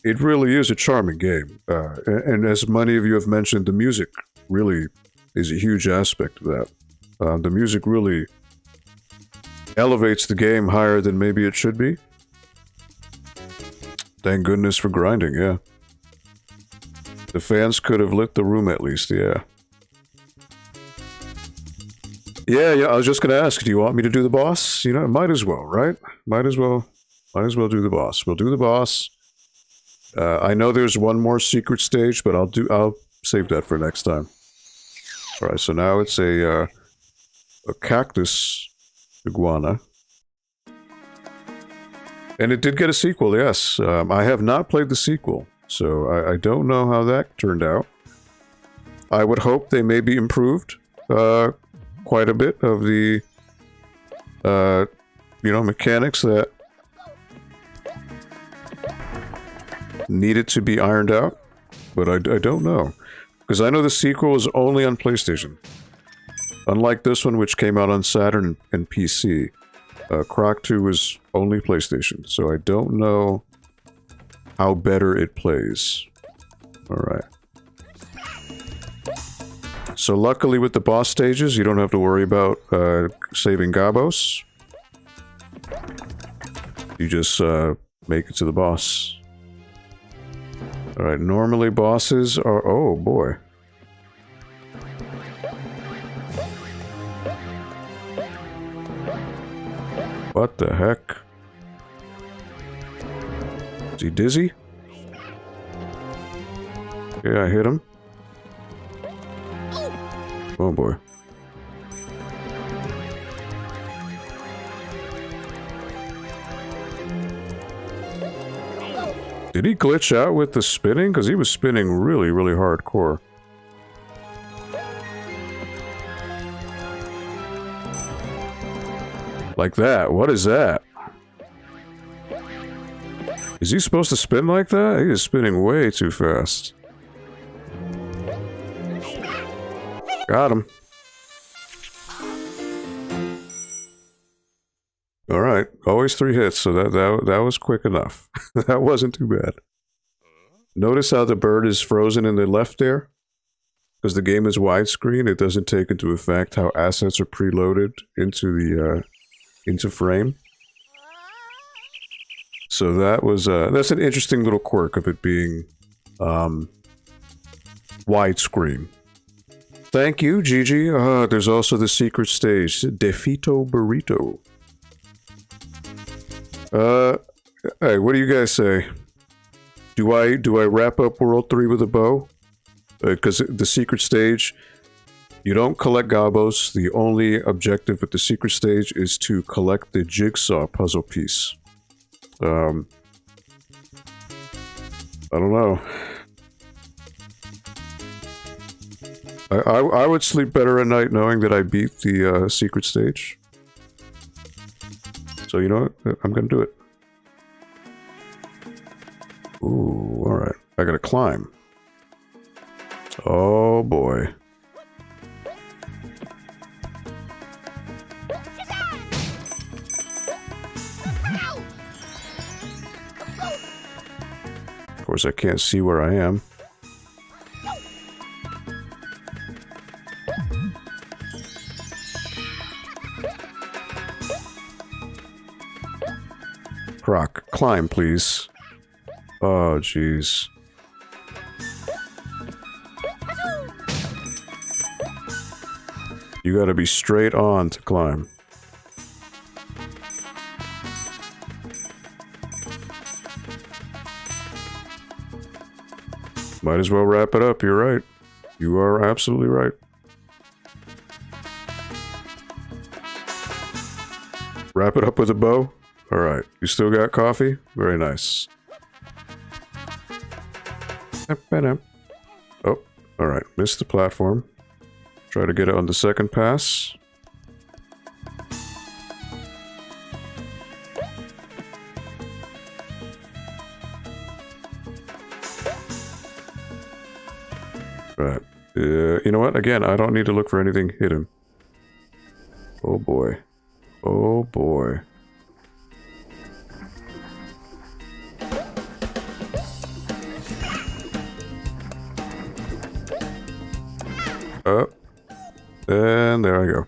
it really is a charming game. And as many of you have mentioned, the music really is a huge aspect of that. The music really elevates the game higher than maybe it should be. Thank goodness for grinding, yeah. The fans could have lit the room at least, yeah. Yeah, I was just gonna ask, do you want me to do the boss? You know, might as well, right? Might as well do the boss. We'll do the boss. I know there's one more secret stage, but I'll save that for next time. Alright, so now it's a Cactus Iguana. And it did get a sequel, yes. I have not played the sequel, so I don't know how that turned out. I would hope they maybe improved quite a bit of the, you know, mechanics that needed to be ironed out, but I don't know. Because I know the sequel is only on PlayStation. Unlike this one, which came out on Saturn and PC. Croc 2 was only PlayStation, so I don't know how better it plays. Alright. So luckily with the boss stages, you don't have to worry about saving Gobbos. You just make it to the boss. Alright, normally bosses are... Oh, boy. What the heck? Is he dizzy? Yeah, I hit him. Oh boy. Did he glitch out with the spinning? Because he was spinning really, really hardcore. Like that. What is that? Is he supposed to spin like that? He is spinning way too fast. Got him. Alright. Always 3 hits, so that was quick enough. That wasn't too bad. Notice how the bird is frozen in the left there? Because the game is widescreen, it doesn't take into effect how assets are preloaded into the into frame. So that was that's an interesting little quirk of it being widescreen. Thank you, Gigi. There's also the secret stage, Defito Burrito. Hey, what do you guys say? Do I wrap up World 3 with a bow? Because the secret stage, you don't collect Gobbos. The only objective at the secret stage is to collect the jigsaw puzzle piece. I don't know. I would sleep better at night knowing that I beat the secret stage. So you know what? I'm gonna do it. Ooh, alright. I gotta climb. Oh boy. Of course, I can't see where I am. Croc, climb, please. Oh, jeez. You gotta be straight on to climb. Might as well wrap it up, you're right. You are absolutely right. Wrap it up with a bow? Alright, you still got coffee? Very nice. Oh, alright, missed the platform. Try to get it on the second pass. Right. You know what? Again, I don't need to look for anything hidden. Oh boy. Oh boy. Up. And there I go.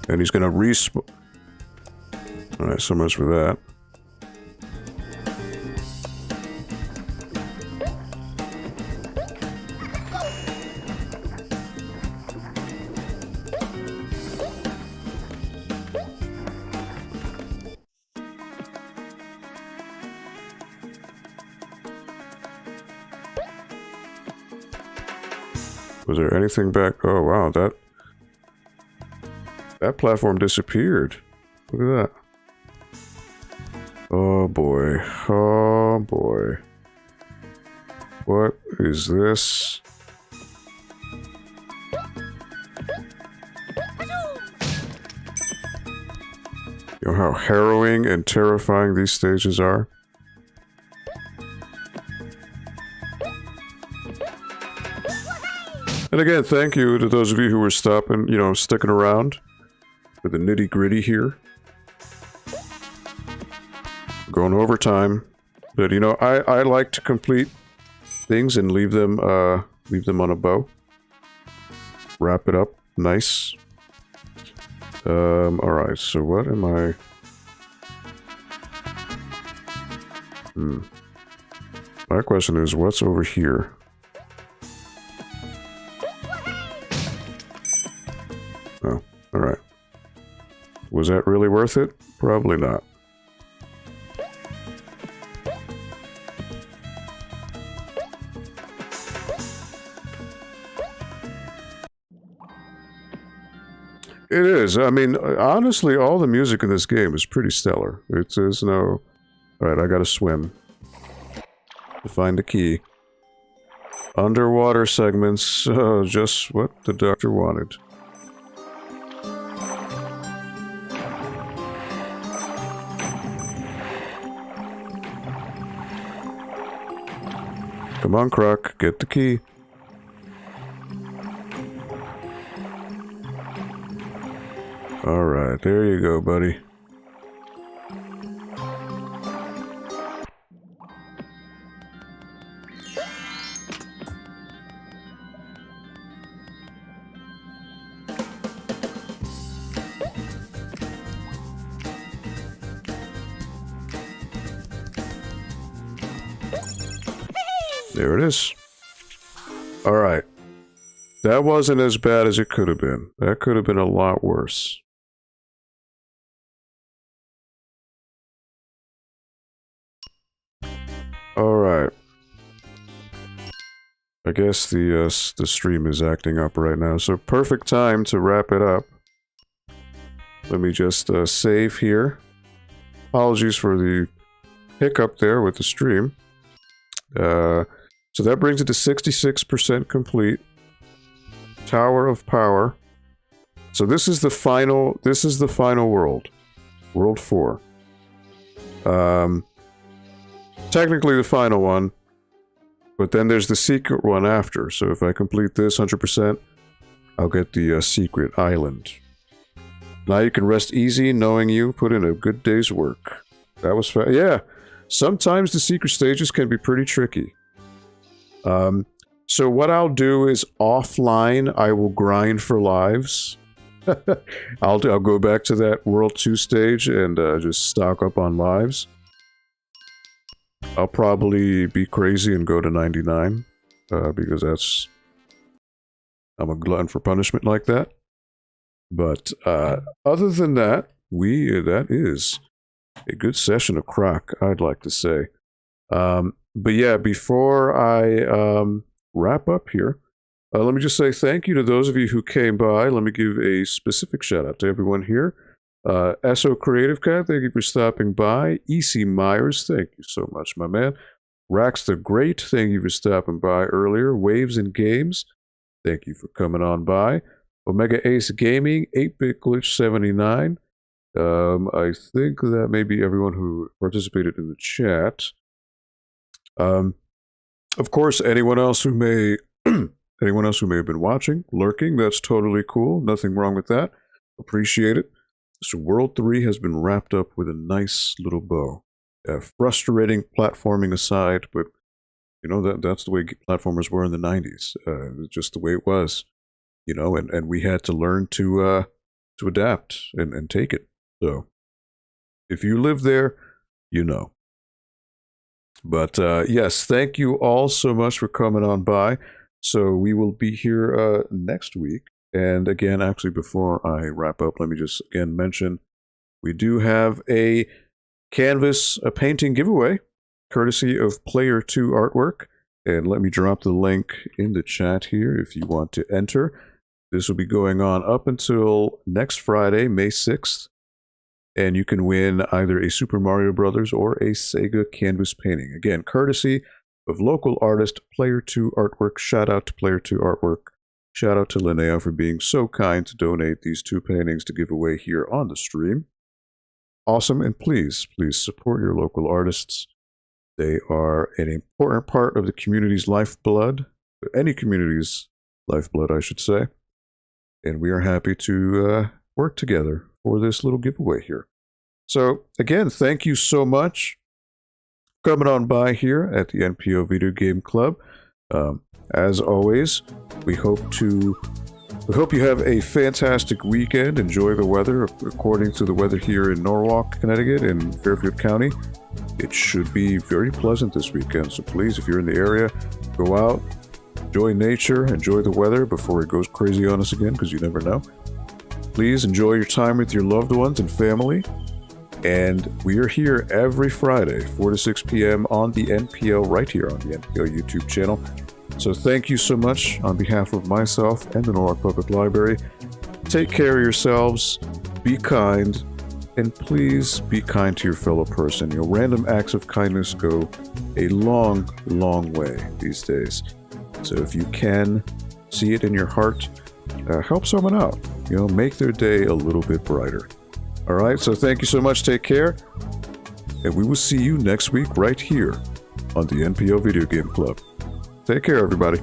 And he's gonna respawn. Alright, so much for that. Was there anything back? Oh wow, that platform disappeared. Look at that. Oh boy. Oh boy. What is this? You know how harrowing and terrifying these stages are? And again, thank you to those of you who were stopping, you know, sticking around for the nitty-gritty here. Going over time. But, you know, I like to complete things and leave them on a bow. Wrap it up. Nice. Alright, so what am I... My question is, what's over here? Oh, alright. Was that really worth it? Probably not. It is. I mean, honestly, all the music in this game is pretty stellar. There's no... Alright, I gotta swim. To find the key. Underwater segments. Just what the doctor wanted. Come on, Croc, get the key. Alright, there you go, buddy. There it is. Alright. That wasn't as bad as it could have been. That could have been a lot worse. Alright. I guess the stream is acting up right now, so perfect time to wrap it up. Let me just save here. Apologies for the hiccup there with the stream. So that brings it to 66% complete. Tower of Power. So this is the final world. World 4. Technically the final one, but then there's the secret one after. So if I complete this 100%, I'll get the secret island. Now you can rest easy knowing you put in a good day's work. That was fun. Yeah, sometimes the secret stages can be pretty tricky. So what I'll do is offline, I will grind for lives. I'll go back to that World 2 stage and just stock up on lives. I'll probably be crazy and go to 99 because I'm a glutton for punishment like that. But other than that, that is a good session of Croc, I'd like to say. But yeah, before I wrap up here, let me just say thank you to those of you who came by. Let me give a specific shout out to everyone here. SO Creative Cat, thank you for stopping by. EC Myers, thank you so much, my man. Rax the Great, thank you for stopping by earlier. Waves and Games, thank you for coming on by. Omega Ace Gaming, 8-Bit Glitch 79. I think that may be everyone who participated in the chat. Of course, anyone else who may have been watching, lurking, that's totally cool. Nothing wrong with that. Appreciate it. So World 3 has been wrapped up with a nice little bow. Frustrating platforming aside, but you know that's the way platformers were in the 90s. Just the way it was, you know, and we had to learn to adapt and take it. So if you live there, you know. But yes, thank you all so much for coming on by. So we will be here next week. And again, actually, before I wrap up, let me just again mention we do have a Canvas painting giveaway, courtesy of Player 2 Artwork. And let me drop the link in the chat here if you want to enter. This will be going on up until next Friday, May 6th. And you can win either a Super Mario Brothers or a Sega Canvas painting. Again, courtesy of local artist Player 2 Artwork. Shout out to Player 2 Artwork. Shout out to Linnea for being so kind to donate these 2 paintings to give away here on the stream. Awesome, and please support your local artists. They are an important part of the community's lifeblood, any community's lifeblood, I should say. And we are happy to work together for this little giveaway here. So again, thank you so much for coming on by here at the NPO Video Game Club. As always, we hope you have a fantastic weekend. Enjoy the weather. According to the weather here in Norwalk, Connecticut, in Fairfield County, it should be very pleasant this weekend. So please, if you're in the area, go out, enjoy nature, enjoy the weather before it goes crazy on us again, because you never know. Please enjoy your time with your loved ones and family. And we are here every Friday, 4 to 6 p.m. on the NPL, right here on the NPL YouTube channel. So thank you so much on behalf of myself and the Norwalk Public Library. Take care of yourselves, be kind, and please be kind to your fellow person. You know, random acts of kindness go a long, long way these days. So if you can see it in your heart, help someone out. You know, make their day a little bit brighter. All right, so thank you so much. Take care. And we will see you next week right here on the NPO Video Game Club. Take care, everybody.